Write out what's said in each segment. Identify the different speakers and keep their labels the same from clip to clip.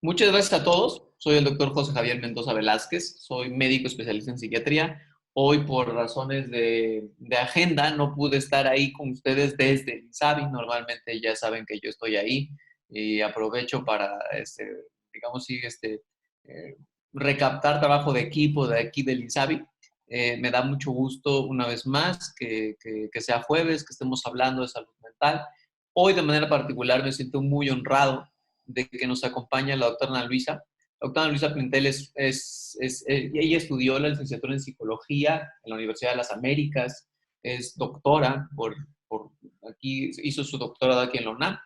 Speaker 1: Muchas gracias a todos. Soy el doctor José Javier Mendoza Velázquez. Soy médico especialista en psiquiatría. Hoy, por razones de agenda, no pude estar ahí con ustedes desde el INSABI. Normalmente ya saben que yo estoy ahí y aprovecho para, digamos, sí, eh, recaptar trabajo de equipo de aquí del INSABI. Me da mucho gusto una vez más que sea jueves, que estemos hablando de salud mental. Hoy, de manera particular, me siento muy honrado de que nos acompaña la doctora Ana Luisa. La doctora Ana Luisa Pintel ella estudió la licenciatura en psicología en la Universidad de las Américas, es doctora por aquí, hizo su doctorado aquí en la UNAM.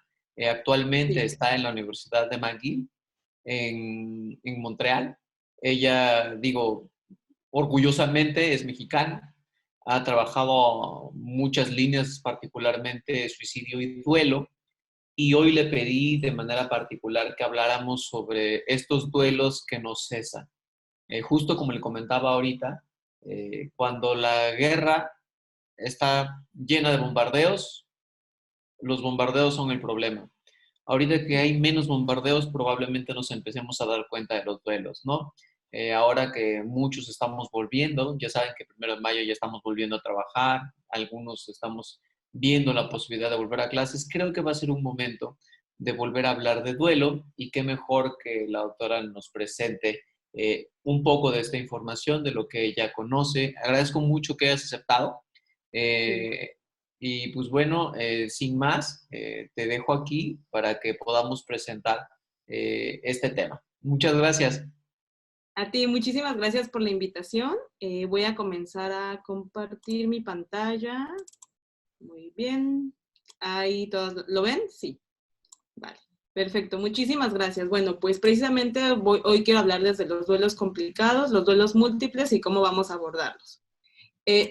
Speaker 1: Actualmente
Speaker 2: Sí.
Speaker 1: está en la Universidad de McGill en Montreal. Ella, digo, orgullosamente es mexicana, ha trabajado muchas líneas, particularmente suicidio y duelo, y hoy le pedí de manera particular que habláramos sobre estos duelos que no cesan. Justo como le comentaba ahorita, cuando la guerra está llena de bombardeos, los bombardeos son el problema. Ahorita que hay menos bombardeos, probablemente nos empecemos a dar cuenta de los duelos, ¿no? Ahora que muchos estamos volviendo, ya saben que el 1 de mayo ya estamos volviendo a trabajar, algunos estamos viendo la posibilidad de volver a clases, creo que va a ser un momento de volver a hablar de duelo y qué mejor que la doctora nos presente un poco de esta información, de lo que ella conoce. Agradezco mucho que hayas aceptado.
Speaker 2: Sí.
Speaker 1: Eh, y pues bueno, sin más, te dejo aquí para que podamos presentar este tema. Muchas gracias.
Speaker 2: A ti, muchísimas gracias por la invitación. Voy a comenzar a compartir mi pantalla. Muy bien. Ahí todos, ¿lo ven? Sí. Vale. Perfecto, muchísimas gracias. Bueno, pues precisamente hoy quiero hablarles de los duelos complicados, los duelos múltiples y cómo vamos a abordarlos.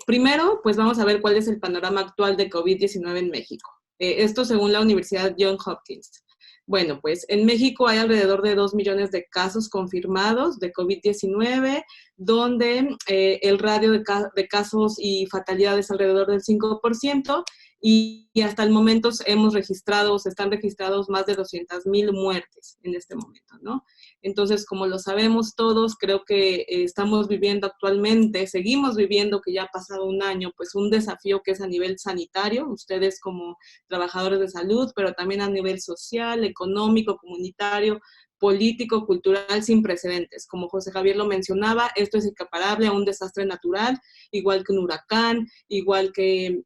Speaker 2: Primero, pues vamos a ver cuál es el panorama actual de COVID-19 en México. Esto según la Universidad Johns Hopkins. Bueno, pues en México hay alrededor de 2 millones de casos confirmados de COVID-19, donde el radio de casos y fatalidades es alrededor del 5%, y hasta el momento se están registrados más de 200,000 muertes en este momento, ¿no? Entonces, como lo sabemos todos, creo que estamos viviendo actualmente, seguimos viviendo, que ya ha pasado un año, pues un desafío que es a nivel sanitario, ustedes como trabajadores de salud, pero también a nivel social, económico, comunitario, político, cultural, sin precedentes. Como José Javier lo mencionaba, esto es equiparable a un desastre natural, igual que un huracán, igual que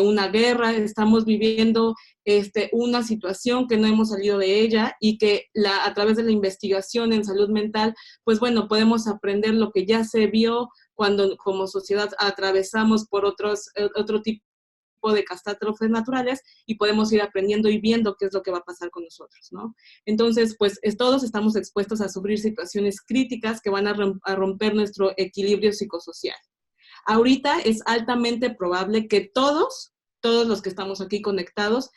Speaker 2: una guerra. Estamos viviendo una situación que no hemos salido de ella y que a través de la investigación en salud mental, pues bueno, podemos aprender lo que ya se vio cuando como sociedad atravesamos por otro tipo de catástrofes naturales y podemos ir aprendiendo y viendo qué es lo que va a pasar con nosotros, ¿no? Entonces, pues todos estamos expuestos a sufrir situaciones críticas que van a romper nuestro equilibrio psicosocial. Ahorita es altamente probable que todos los que estamos aquí conectados,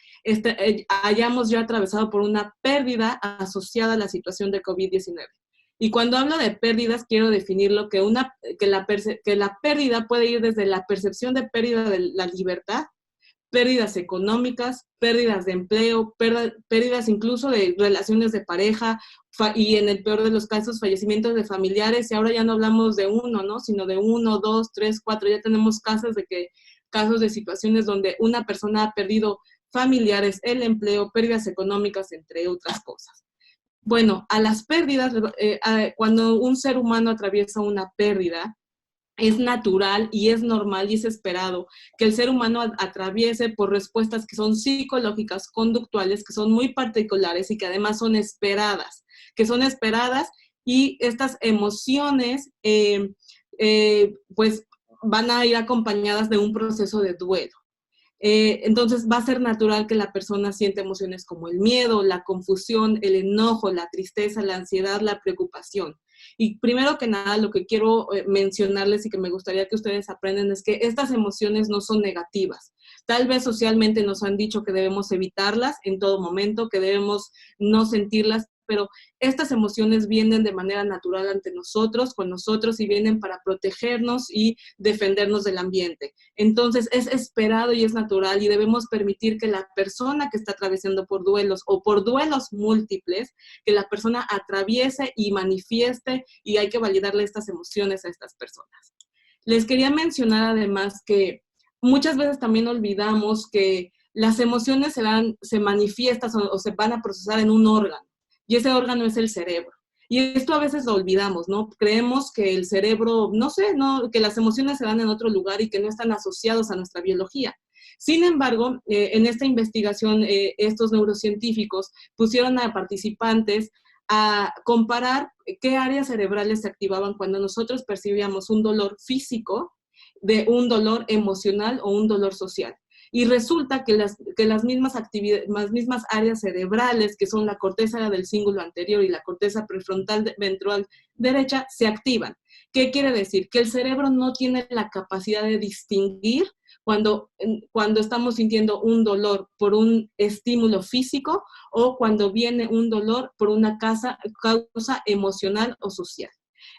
Speaker 2: hayamos ya atravesado por una pérdida asociada a la situación de COVID-19. Y cuando hablo de pérdidas, quiero definirlo que la pérdida puede ir desde la percepción de pérdida de la libertad, pérdidas económicas, pérdidas de empleo, pérdidas incluso de relaciones de pareja, y en el peor de los casos, fallecimientos de familiares, y ahora ya no hablamos de uno, ¿no? Sino de 1, 2, 3, 4, ya tenemos casos de situaciones donde una persona ha perdido familiares, el empleo, pérdidas económicas, entre otras cosas. Bueno, a las pérdidas, cuando un ser humano atraviesa una pérdida, es natural y es normal y es esperado que el ser humano atraviese por respuestas que son psicológicas, conductuales, que son muy particulares y que además son esperadas, y estas emociones pues van a ir acompañadas de un proceso de duelo. Entonces va a ser natural que la persona sienta emociones como el miedo, la confusión, el enojo, la tristeza, la ansiedad, la preocupación. Y primero que nada, lo que quiero mencionarles y que me gustaría que ustedes aprendan es que estas emociones no son negativas. Tal vez socialmente nos han dicho que debemos evitarlas en todo momento, que debemos no sentirlas, pero estas emociones vienen de manera natural ante nosotros, con nosotros, y vienen para protegernos y defendernos del ambiente. Entonces es esperado y es natural, y debemos permitir que la persona que está atravesando por duelos o por duelos múltiples, que la persona atraviese y manifieste, y hay que validarle estas emociones a estas personas. Les quería mencionar además que muchas veces también olvidamos que las emociones se manifiestan o se van a procesar en un órgano, y ese órgano es el cerebro. Y esto a veces lo olvidamos, ¿no? Creemos que el cerebro, no sé, ¿no? Que las emociones se dan en otro lugar y que no están asociados a nuestra biología. Sin embargo, en esta investigación, estos neurocientíficos pusieron a participantes a comparar qué áreas cerebrales se activaban cuando nosotros percibíamos un dolor físico de un dolor emocional o un dolor social. Y resulta que las mismas áreas cerebrales, que son la corteza del cíngulo anterior y la corteza prefrontal ventral derecha, se activan. ¿Qué quiere decir? Que el cerebro no tiene la capacidad de distinguir cuando estamos sintiendo un dolor por un estímulo físico o cuando viene un dolor por una causa emocional o social.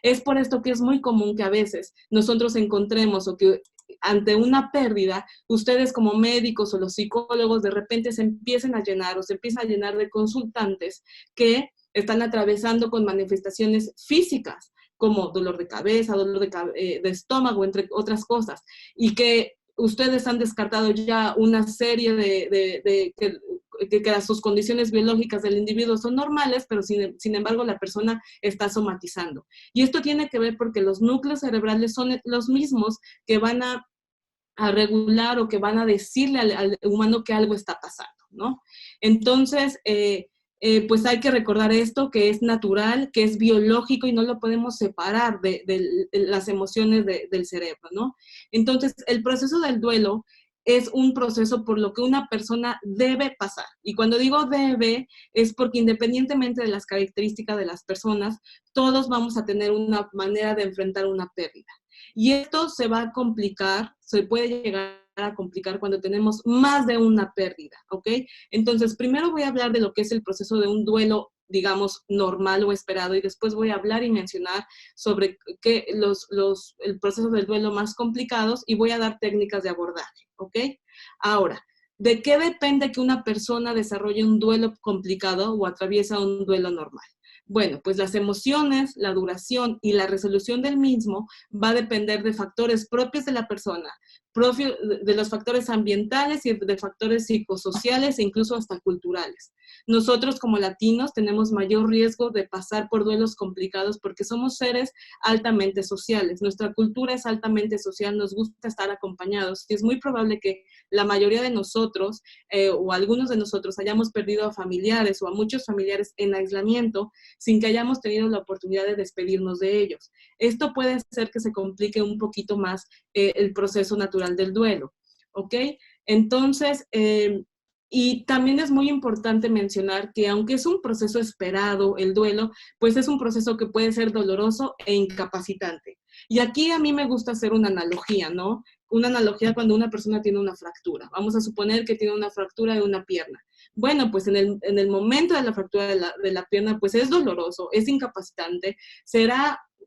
Speaker 2: Es por esto que es muy común que a veces nosotros encontremos o que ante una pérdida, ustedes como médicos o los psicólogos de repente se empiecen a llenar o se empiezan a llenar de consultantes que están atravesando con manifestaciones físicas como dolor de cabeza, dolor de estómago, entre otras cosas, y que ustedes han descartado ya una serie que sus condiciones biológicas del individuo son normales, pero sin embargo la persona está somatizando. Y esto tiene que ver porque los núcleos cerebrales son los mismos que van a regular o que van a decirle al humano que algo está pasando, ¿no? Entonces, pues hay que recordar esto, que es natural, que es biológico y no lo podemos separar de las emociones del cerebro, ¿no? Entonces, el proceso del duelo es un proceso por lo que una persona debe pasar. Y cuando digo debe, es porque independientemente de las características de las personas, todos vamos a tener una manera de enfrentar una pérdida. Y esto se va a complicar, se puede llegar a complicar cuando tenemos más de una pérdida, ¿ok? Entonces, primero voy a hablar de lo que es el proceso de un duelo, digamos, normal o esperado, y después voy a hablar y mencionar sobre el proceso del duelo más complicados, y voy a dar técnicas de abordaje, ¿ok? Ahora, ¿de qué depende que una persona desarrolle un duelo complicado o atraviesa un duelo normal? Bueno, pues las emociones, la duración y la resolución del mismo va a depender de factores propios de la persona, de los factores ambientales y de factores psicosociales e incluso hasta culturales. Nosotros como latinos tenemos mayor riesgo de pasar por duelos complicados porque somos seres altamente sociales. Nuestra cultura es altamente social, nos gusta estar acompañados y es muy probable que la mayoría de nosotros o algunos de nosotros hayamos perdido a familiares o a muchos familiares en aislamiento sin que hayamos tenido la oportunidad de despedirnos de ellos. Esto puede hacer que se complique un poquito más el proceso natural del duelo, ¿ok? Entonces, y también es muy importante mencionar que aunque es un proceso esperado, el duelo, pues es un proceso que puede ser doloroso e incapacitante. Y aquí a mí me gusta hacer una analogía, ¿no? Una analogía cuando una persona tiene una fractura. Vamos a suponer que tiene una fractura de una pierna. Bueno, pues en el momento de la fractura de la pierna, pues es doloroso, es incapacitante,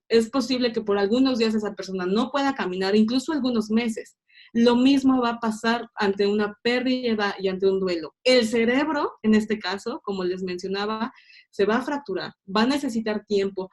Speaker 2: es posible que por algunos días esa persona no pueda caminar, incluso algunos meses. Lo mismo va a pasar ante una pérdida y ante un duelo. El cerebro, en este caso, como les mencionaba, se va a fracturar, va a necesitar tiempo,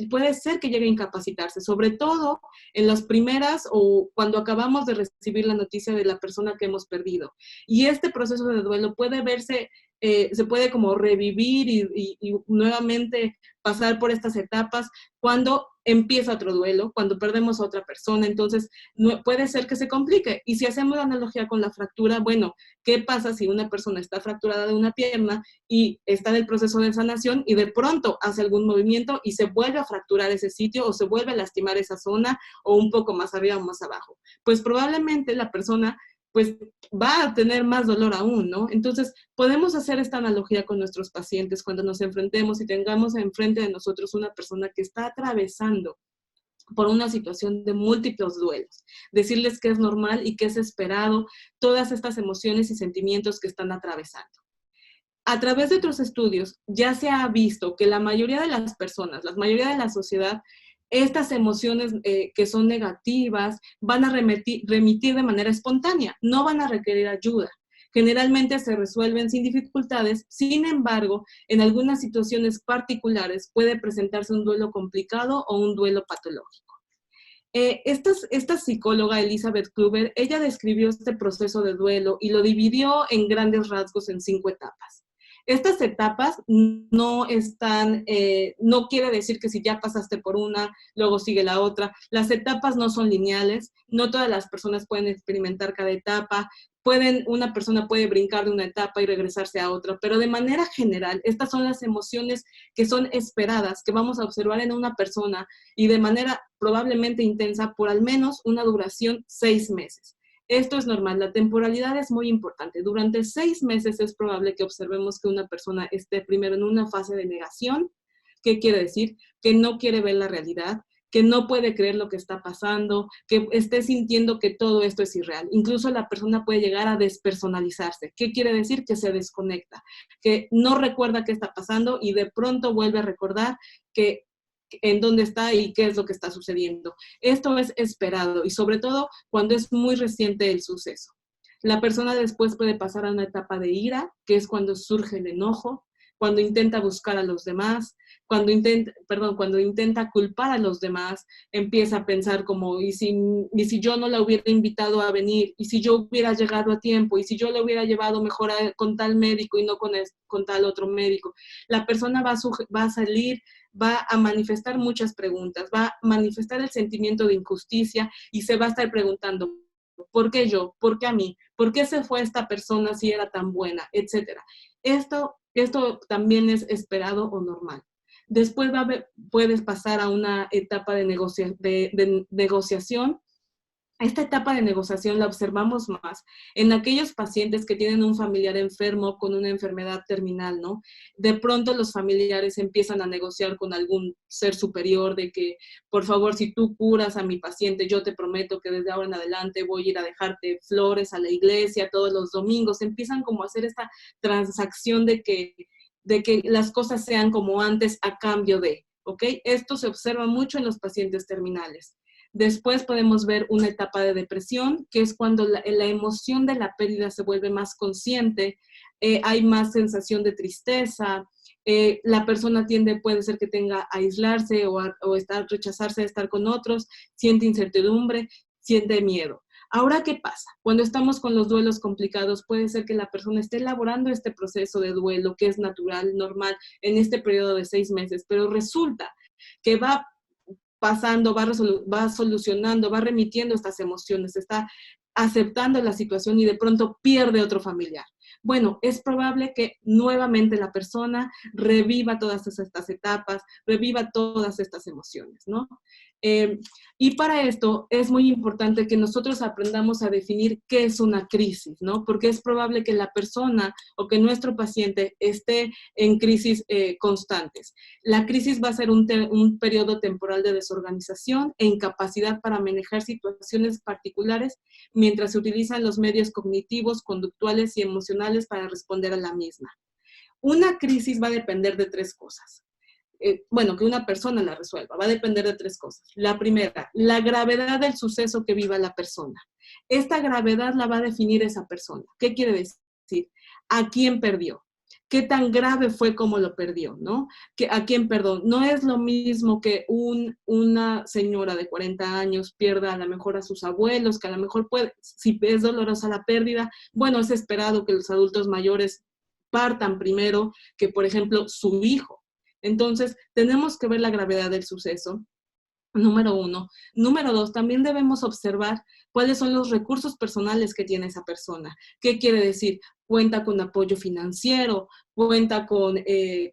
Speaker 2: puede ser que llegue a incapacitarse, sobre todo en las primeras o cuando acabamos de recibir la noticia de la persona que hemos perdido. Y este proceso de duelo puede verse, se puede como revivir y nuevamente pasar por estas etapas cuando empieza otro duelo, cuando perdemos a otra persona. Entonces puede ser que se complique. Y si hacemos la analogía con la fractura, bueno, ¿qué pasa si una persona está fracturada de una pierna y está en el proceso de sanación y de pronto hace algún movimiento y se vuelve a fracturar ese sitio o se vuelve a lastimar esa zona o un poco más arriba o más abajo? Pues probablemente la persona pues va a tener más dolor aún, ¿no? Entonces, podemos hacer esta analogía con nuestros pacientes cuando nos enfrentemos y tengamos enfrente de nosotros una persona que está atravesando por una situación de múltiples duelos. Decirles que es normal y que es esperado todas estas emociones y sentimientos que están atravesando. A través de otros estudios ya se ha visto que la mayoría de las personas, la mayoría de la sociedad, estas emociones que son negativas van a remitir de manera espontánea, no van a requerir ayuda. Generalmente se resuelven sin dificultades, sin embargo, en algunas situaciones particulares puede presentarse un duelo complicado o un duelo patológico. Esta psicóloga, Elizabeth Kluber, ella describió este proceso de duelo y lo dividió en grandes rasgos en 5 etapas. Estas etapas no están, no quiere decir que si ya pasaste por una, luego sigue la otra. Las etapas no son lineales, no todas las personas pueden experimentar cada etapa, una persona puede brincar de una etapa y regresarse a otra, pero de manera general, estas son las emociones que son esperadas, que vamos a observar en una persona y de manera probablemente intensa por al menos una duración 6 meses. Esto es normal, la temporalidad es muy importante. Durante 6 meses es probable que observemos que una persona esté primero en una fase de negación. ¿Qué quiere decir? Que no quiere ver la realidad, que no puede creer lo que está pasando, que esté sintiendo que todo esto es irreal. Incluso la persona puede llegar a despersonalizarse. ¿Qué quiere decir? Que se desconecta, que no recuerda qué está pasando y de pronto vuelve a recordar en dónde está y qué es lo que está sucediendo. Esto es esperado y sobre todo cuando es muy reciente el suceso. La persona después puede pasar a una etapa de ira, que es cuando surge el enojo, cuando intenta buscar a los demás, cuando intenta culpar a los demás, empieza a pensar como, ¿y si yo no la hubiera invitado a venir? ¿Y si yo hubiera llegado a tiempo? ¿Y si yo la hubiera llevado mejor con tal médico y no con tal otro médico? La persona va a salir, va a manifestar muchas preguntas, va a manifestar el sentimiento de injusticia y se va a estar preguntando, ¿por qué yo? ¿Por qué a mí? ¿Por qué se fue esta persona si era tan buena? Etcétera. Esto también es esperado o normal. Después puedes pasar a una etapa de negociación. Esta etapa de negociación la observamos más en aquellos pacientes que tienen un familiar enfermo con una enfermedad terminal, ¿no? De pronto los familiares empiezan a negociar con algún ser superior de que, por favor, si tú curas a mi paciente, yo te prometo que desde ahora en adelante voy a ir a dejarte flores a la iglesia todos los domingos. Empiezan como a hacer esta transacción de que las cosas sean como antes a cambio de, ¿ok? Esto se observa mucho en los pacientes terminales. Después podemos ver una etapa de depresión, que es cuando la emoción de la pérdida se vuelve más consciente, hay más sensación de tristeza, la persona puede ser que tenga a aislarse o rechazarse de estar con otros, siente incertidumbre, siente miedo. Ahora, ¿qué pasa? Cuando estamos con los duelos complicados, puede ser que la persona esté elaborando este proceso de duelo, que es natural, normal, en este periodo de 6 meses, pero resulta que va pasando, va solucionando, va remitiendo estas emociones, está aceptando la situación y de pronto pierde otro familiar. Bueno, es probable que nuevamente la persona reviva todas estas etapas, reviva todas estas emociones, ¿no? Y para esto es muy importante que nosotros aprendamos a definir qué es una crisis, ¿no? Porque es probable que la persona o que nuestro paciente esté en crisis constantes. La crisis va a ser un periodo temporal de desorganización e incapacidad para manejar situaciones particulares mientras se utilizan los medios cognitivos, conductuales y emocionales para responder a la misma. Una crisis va a depender de 3 cosas. Que una persona la resuelva, va a depender de 3 cosas. La primera, la gravedad del suceso que viva la persona. Esta gravedad la va a definir esa persona. ¿Qué quiere decir? ¿A quién perdió? ¿Qué tan grave fue como lo perdió, no? ¿A quién perdón? No es lo mismo que una señora de 40 años pierda a lo mejor a sus abuelos, que a lo mejor si es dolorosa la pérdida, bueno, es esperado que los adultos mayores partan primero que, por ejemplo, su hijo. Entonces, tenemos que ver la gravedad del suceso, número 1. Número 2, también debemos observar cuáles son los recursos personales que tiene esa persona. ¿Qué quiere decir? Cuenta con apoyo financiero, cuenta con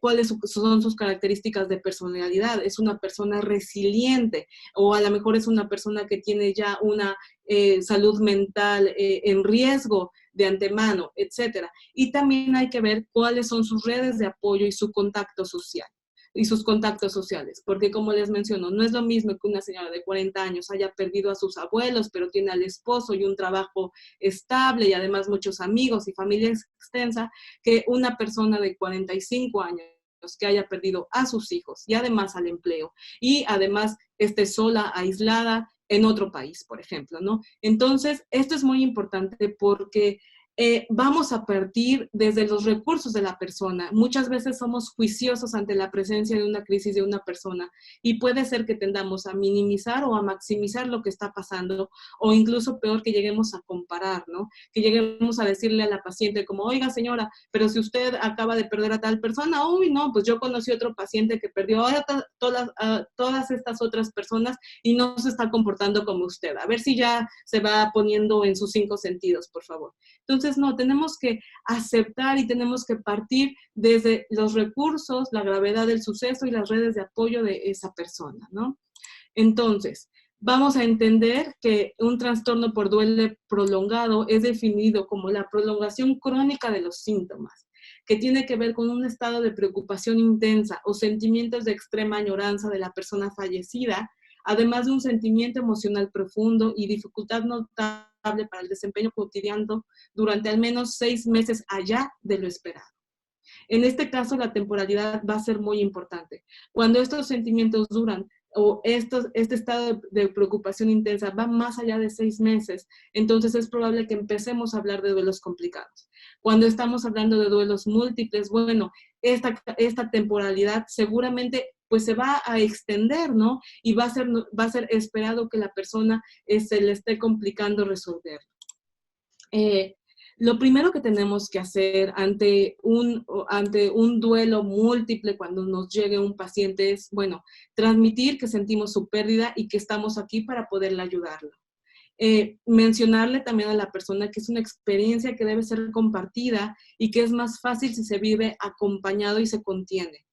Speaker 2: cuáles son sus características de personalidad. Es una persona resiliente o a lo mejor es una persona que tiene ya una salud mental en riesgo de antemano, etcétera. Y también hay que ver cuáles son sus redes de apoyo y su contacto social. y sus contactos sociales, porque como les menciono, no es lo mismo que una señora de 40 años haya perdido a sus abuelos, pero tiene al esposo y un trabajo estable y además muchos amigos y familia extensa, que una persona de 45 años que haya perdido a sus hijos y además al empleo y además esté sola, aislada en otro país, por ejemplo, ¿no? Entonces, esto es muy importante porque vamos a partir desde los recursos de la persona. Muchas veces somos juiciosos ante la presencia de una crisis de una persona y puede ser que tendamos a minimizar o a maximizar lo que está pasando o incluso peor que lleguemos a comparar, ¿no? Que lleguemos a decirle a la paciente como, oiga señora, pero si usted acaba de perder a tal persona, uy, no, pues yo conocí otro paciente que perdió a todas estas otras personas y no se está comportando como usted. A ver si ya se va poniendo en sus 5 sentidos, por favor. Entonces, no, tenemos que aceptar y tenemos que partir desde los recursos, la gravedad del suceso y las redes de apoyo de esa persona, ¿no? Entonces, vamos a entender que un trastorno por duelo prolongado es definido como la prolongación crónica de los síntomas, que tiene que ver con un estado de preocupación intensa o sentimientos de extrema añoranza de la persona fallecida, además de un sentimiento emocional profundo y dificultad notable para el desempeño cotidiano durante al menos 6 meses allá de lo esperado. En este caso, la temporalidad va a ser muy importante. Cuando estos sentimientos duran o este estado de preocupación intensa va más allá de 6 meses, entonces es probable que empecemos a hablar de duelos complicados. Cuando estamos hablando de duelos múltiples, bueno, esta temporalidad seguramente pues se va a extender, ¿no? Y va a ser esperado que la persona se le esté complicando resolverlo. Lo primero que tenemos que hacer ante un duelo múltiple cuando nos llegue un paciente es, bueno, transmitir que sentimos su pérdida y que estamos aquí para poderle ayudarlo. Mencionarle también a la persona que es una experiencia que debe ser compartida y que es más fácil si se vive acompañado y se contiene.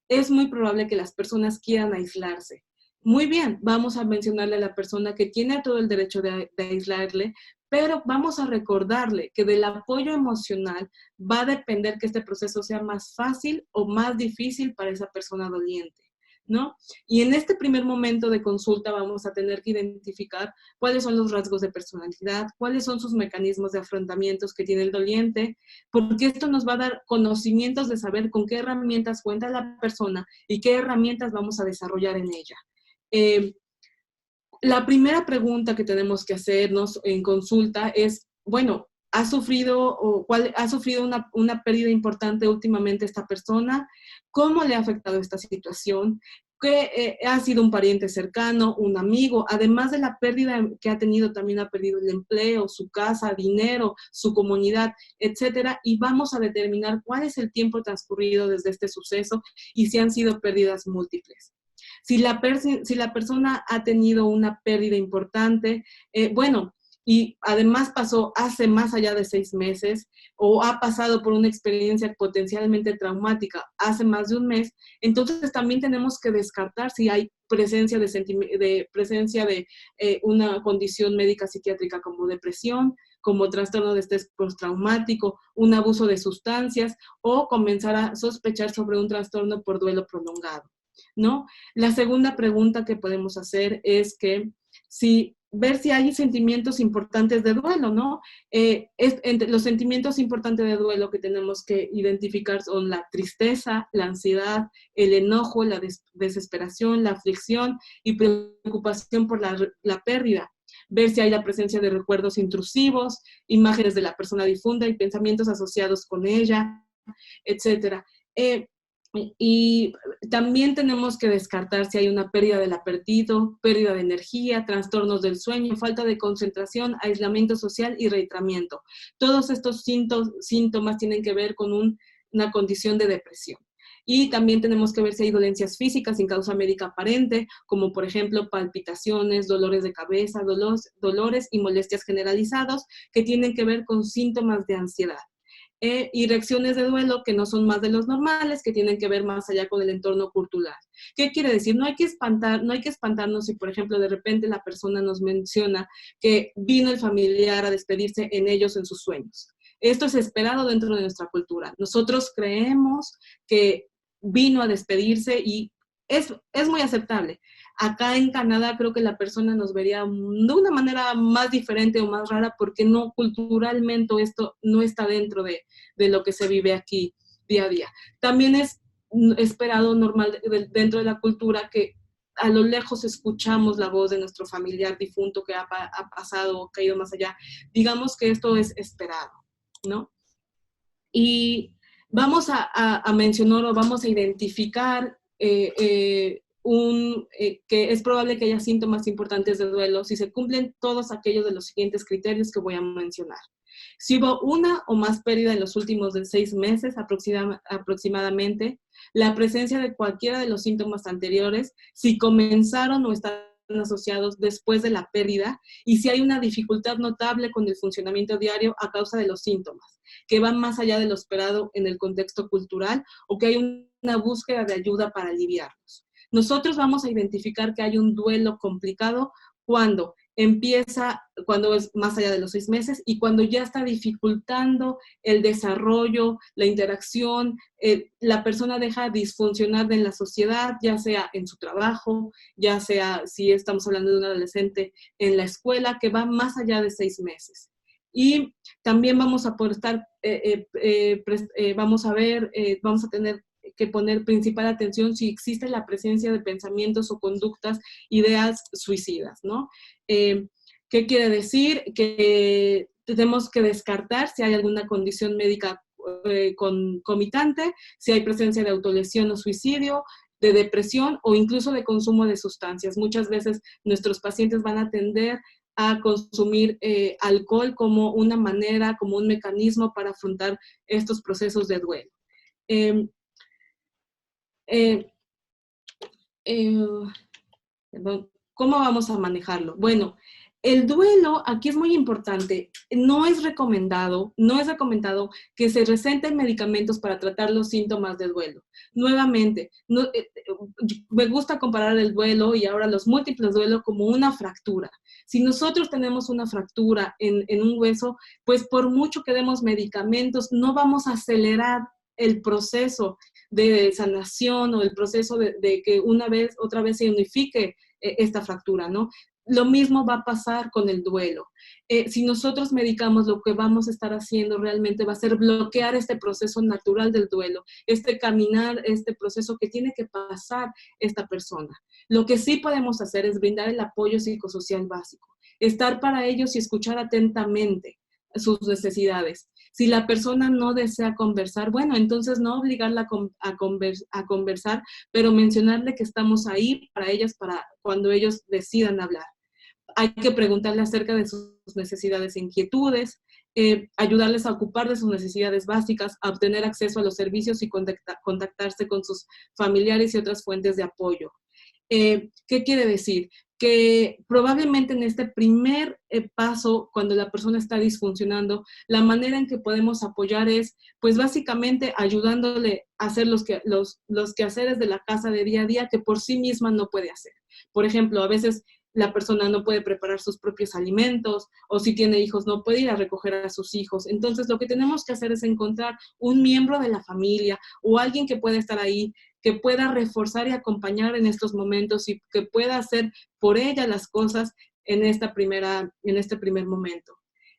Speaker 2: Es muy probable que las personas quieran aislarse. Muy bien, vamos a mencionarle a la persona que tiene todo el derecho de aislarle, pero vamos a recordarle que del apoyo emocional va a depender que este proceso sea más fácil o más difícil para esa persona doliente, ¿no? Y en este primer momento de consulta vamos a tener que identificar cuáles son los rasgos de personalidad, cuáles son sus mecanismos de afrontamientos que tiene el doliente, porque esto nos va a dar conocimientos de saber con qué herramientas cuenta la persona y qué herramientas vamos a desarrollar en ella. La primera pregunta que tenemos que hacernos en consulta es, bueno, ¿ha sufrido una pérdida importante últimamente esta persona? ¿Cómo le ha afectado esta situación? ¿Qué ha sido un pariente cercano, un amigo? Además de la pérdida que ha tenido, también ha perdido el empleo, su casa, dinero, su comunidad, etcétera. Y vamos a determinar cuál es el tiempo transcurrido desde este suceso y si han sido pérdidas múltiples. Si la persona ha tenido una pérdida importante, bueno, y además pasó hace más allá de 6 meses o ha pasado por una experiencia potencialmente traumática hace más de un mes, entonces también tenemos que descartar si hay presencia de una condición médica psiquiátrica como depresión, como trastorno de estrés postraumático, un abuso de sustancias o comenzar a sospechar sobre un trastorno por duelo prolongado, ¿no? La segunda pregunta que podemos hacer es que ver si hay sentimientos importantes de duelo, ¿no? Entre los sentimientos importantes de duelo que tenemos que identificar son la tristeza, la ansiedad, el enojo, la desesperación, la aflicción y preocupación por la pérdida. Ver si hay la presencia de recuerdos intrusivos, imágenes de la persona difunta y pensamientos asociados con ella, etcétera. Y también tenemos que descartar si hay una pérdida del apetito, pérdida de energía, trastornos del sueño, falta de concentración, aislamiento social y retraimiento. Todos estos síntomas tienen que ver con una condición de depresión. Y también tenemos que ver si hay dolencias físicas sin causa médica aparente, como por ejemplo palpitaciones, dolores de cabeza, dolores y molestias generalizados que tienen que ver con síntomas de ansiedad. Y reacciones de duelo que no son más de los normales, que tienen que ver más allá con el entorno cultural. ¿Qué quiere decir? No hay que espantarnos si, por ejemplo, de repente la persona nos menciona que vino el familiar a despedirse en ellos en sus sueños. Esto es esperado dentro de nuestra cultura. Nosotros creemos que vino a despedirse y es muy aceptable. Acá en Canadá creo que la persona nos vería de una manera más diferente o más rara porque no, culturalmente esto no está dentro de lo que se vive aquí día a día. También es esperado normal dentro de la cultura que a lo lejos escuchamos la voz de nuestro familiar difunto que ha pasado o caído más allá. Digamos que esto es esperado, ¿no? Y vamos a mencionar o vamos a identificar que es probable que haya síntomas importantes de duelo si se cumplen todos aquellos de los siguientes criterios que voy a mencionar. Si hubo una o más pérdida en los últimos 6 meses aproximadamente, la presencia de cualquiera de los síntomas anteriores, si comenzaron o están asociados después de la pérdida, y si hay una dificultad notable con el funcionamiento diario a causa de los síntomas, que van más allá de lo esperado en el contexto cultural, o que hay una búsqueda de ayuda para aliviarlos. Nosotros vamos a identificar que hay un duelo complicado cuando es más allá de los 6 meses y cuando ya está dificultando el desarrollo, la interacción, la persona deja disfuncionar en la sociedad, ya sea en su trabajo, ya sea, si estamos hablando de un adolescente, en la escuela, que va más allá de 6 meses. Y también vamos a vamos a tener que poner principal atención si existe la presencia de pensamientos o conductas, ideas suicidas, ¿no? ¿Qué quiere decir? Que tenemos que descartar si hay alguna condición médica concomitante, si hay presencia de autolesión o suicidio, de depresión o incluso de consumo de sustancias. Muchas veces nuestros pacientes van a tender a consumir alcohol como una manera, como un mecanismo para afrontar estos procesos de duelo. ¿Cómo vamos a manejarlo? Bueno, el duelo aquí es muy importante. No es recomendado que se receten medicamentos para tratar los síntomas del duelo. Nuevamente, me gusta comparar el duelo y ahora los múltiples duelos como una fractura. Si nosotros tenemos una fractura en un hueso, pues por mucho que demos medicamentos, no vamos a acelerar el proceso de sanación o el proceso de que otra vez se unifique esta fractura, ¿no? Lo mismo va a pasar con el duelo. Si nosotros medicamos, lo que vamos a estar haciendo realmente va a ser bloquear este proceso natural del duelo, caminar, este proceso que tiene que pasar esta persona. Lo que sí podemos hacer es brindar el apoyo psicosocial básico, estar para ellos y escuchar atentamente sus necesidades. Si la persona no desea conversar, bueno, entonces no obligarla a conversar, pero mencionarle que estamos ahí para ellas, para cuando ellos decidan hablar. Hay que preguntarle acerca de sus necesidades e inquietudes, ayudarles a ocupar de sus necesidades básicas, a obtener acceso a los servicios y contactarse con sus familiares y otras fuentes de apoyo. ¿Qué quiere decir? Que probablemente en este primer paso, cuando la persona está disfuncionando, la manera en que podemos apoyar es, pues básicamente ayudándole a hacer los quehaceres de la casa de día a día que por sí misma no puede hacer. Por ejemplo, a veces la persona no puede preparar sus propios alimentos, o si tiene hijos no puede ir a recoger a sus hijos. Entonces lo que tenemos que hacer es encontrar un miembro de la familia o alguien que pueda estar ahí, que pueda reforzar y acompañar en estos momentos y que pueda hacer por ella las cosas en este primer momento.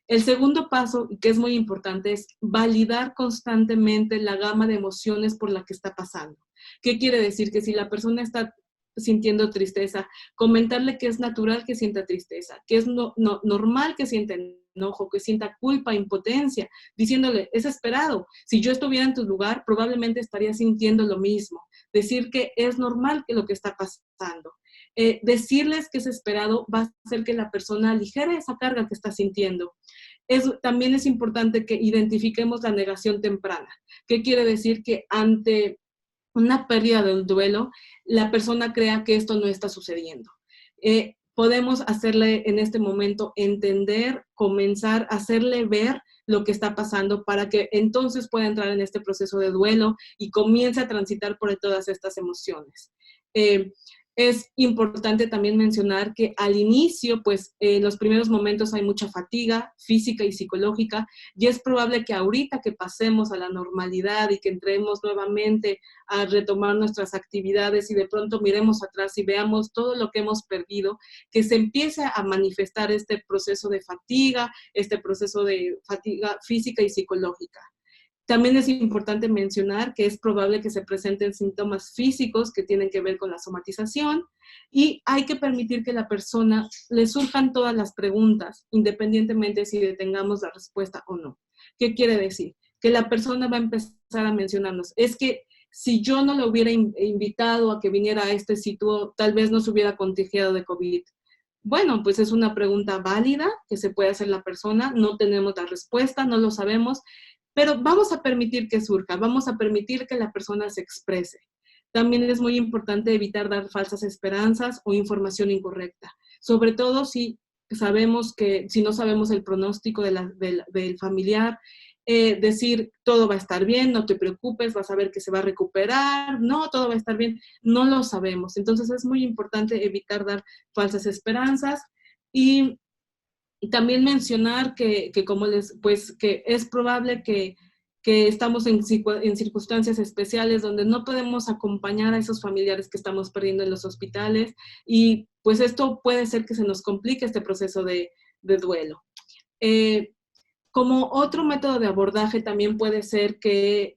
Speaker 2: El segundo paso, que es muy importante, es validar constantemente la gama de emociones por la que está pasando. ¿Qué quiere decir? Que si la persona está sintiendo tristeza, comentarle que es natural que sienta tristeza, que es normal que sienta enojo, que sienta culpa, impotencia, diciéndole, es esperado. Si yo estuviera en tu lugar, probablemente estaría sintiendo lo mismo. Decir que es normal que lo que está pasando. Decirles que es esperado va a hacer que la persona aligere esa carga que está sintiendo. También es importante que identifiquemos la negación temprana. ¿Qué quiere decir? Que ante una pérdida del duelo, la persona crea que esto no está sucediendo. Podemos hacerle en este momento entender, comenzar a hacerle ver lo que está pasando para que entonces pueda entrar en este proceso de duelo y comience a transitar por todas estas emociones. Es importante también mencionar que al inicio, pues en los primeros momentos hay mucha fatiga física y psicológica, y es probable que ahorita que pasemos a la normalidad y que entremos nuevamente a retomar nuestras actividades y de pronto miremos atrás y veamos todo lo que hemos perdido, que se empiece a manifestar este proceso de fatiga física y psicológica. También es importante mencionar que es probable que se presenten síntomas físicos que tienen que ver con la somatización, y hay que permitir que la persona le surjan todas las preguntas, independientemente si tengamos la respuesta o no. ¿Qué quiere decir? Que la persona va a empezar a mencionarnos, es que si yo no lo hubiera invitado a que viniera a este sitio, tal vez no se hubiera contagiado de COVID. Bueno, pues es una pregunta válida que se puede hacer la persona, no tenemos la respuesta, no lo sabemos, pero vamos a permitir que surja, vamos a permitir que la persona se exprese. También es muy importante evitar dar falsas esperanzas o información incorrecta, sobre todo si no sabemos el pronóstico del familiar, decir todo va a estar bien, no te preocupes, vas a ver que se va a recuperar, no, todo va a estar bien, no lo sabemos. Entonces es muy importante evitar dar falsas esperanzas y también mencionar que es probable que estamos en circunstancias especiales donde no podemos acompañar a esos familiares que estamos perdiendo en los hospitales, y pues esto puede ser que se nos complique este proceso de duelo. Como otro método de abordaje también puede ser que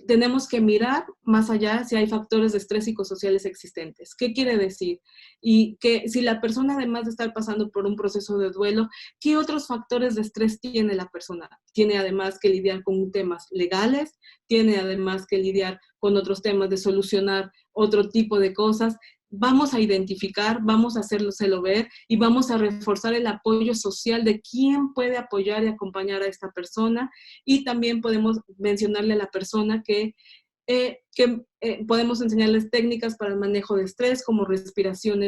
Speaker 2: tenemos que mirar más allá si hay factores de estrés psicosociales existentes. ¿Qué quiere decir? Y que si la persona, además de estar pasando por un proceso de duelo, ¿qué otros factores de estrés tiene la persona? Tiene además que lidiar con temas legales, tiene además que lidiar con otros temas de solucionar otro tipo de cosas. Vamos a identificar, vamos a hacérselo ver y vamos a reforzar el apoyo social de quién puede apoyar y acompañar a esta persona, y también podemos mencionarle a la persona que podemos enseñarles técnicas para el manejo de estrés, como respiración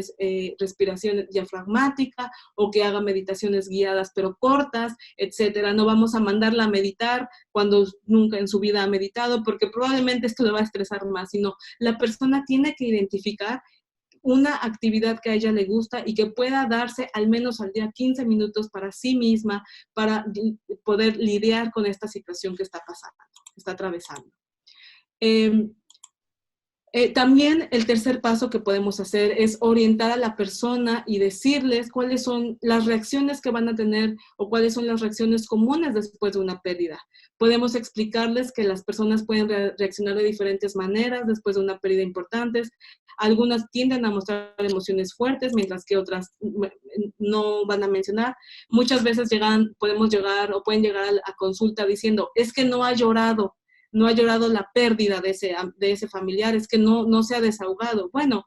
Speaker 2: diafragmática, o que haga meditaciones guiadas pero cortas, etcétera. No vamos a mandarla a meditar cuando nunca en su vida ha meditado, porque probablemente esto le va a estresar más, sino la persona tiene que identificar una actividad que a ella le gusta y que pueda darse al menos al día 15 minutos para sí misma, para poder lidiar con esta situación que está pasando, que está atravesando. También el tercer paso que podemos hacer es orientar a la persona y decirles cuáles son las reacciones que van a tener o cuáles son las reacciones comunes después de una pérdida. Podemos explicarles que las personas pueden reaccionar de diferentes maneras después de una pérdida importante. Algunas tienden a mostrar emociones fuertes, mientras que otras no van a mencionar. Muchas veces pueden llegar a consulta diciendo, es que no ha llorado la pérdida de ese familiar, es que no se ha desahogado. Bueno,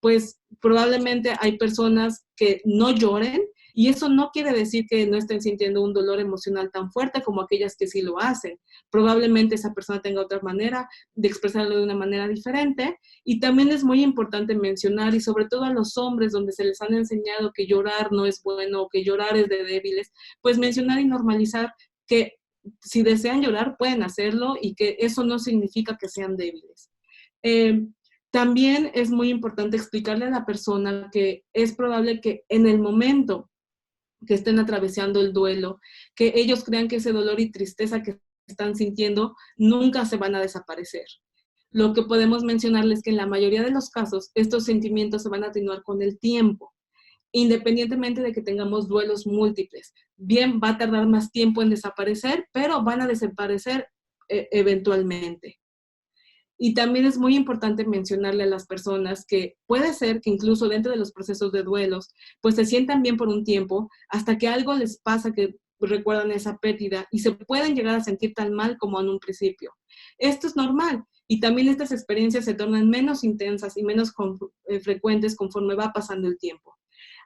Speaker 2: pues probablemente hay personas que no lloren, y eso no quiere decir que no estén sintiendo un dolor emocional tan fuerte como aquellas que sí lo hacen. Probablemente esa persona tenga otra manera de expresarlo de una manera diferente, y también es muy importante mencionar, y sobre todo a los hombres donde se les han enseñado que llorar no es bueno o que llorar es de débiles, pues mencionar y normalizar que si desean llorar, pueden hacerlo, y que eso no significa que sean débiles. También es muy importante explicarle a la persona que es probable que en el momento que estén atravesando el duelo, que ellos crean que ese dolor y tristeza que están sintiendo nunca se van a desaparecer. Lo que podemos mencionarles es que en la mayoría de los casos, estos sentimientos se van a atenuar con el tiempo, independientemente de que tengamos duelos múltiples. Bien, va a tardar más tiempo en desaparecer, pero van a desaparecer eventualmente. Y también es muy importante mencionarle a las personas que puede ser que incluso dentro de los procesos de duelos, pues se sientan bien por un tiempo, hasta que algo les pasa que recuerdan esa pérdida y se pueden llegar a sentir tan mal como en un principio. Esto es normal, y también estas experiencias se tornan menos intensas y menos frecuentes conforme va pasando el tiempo.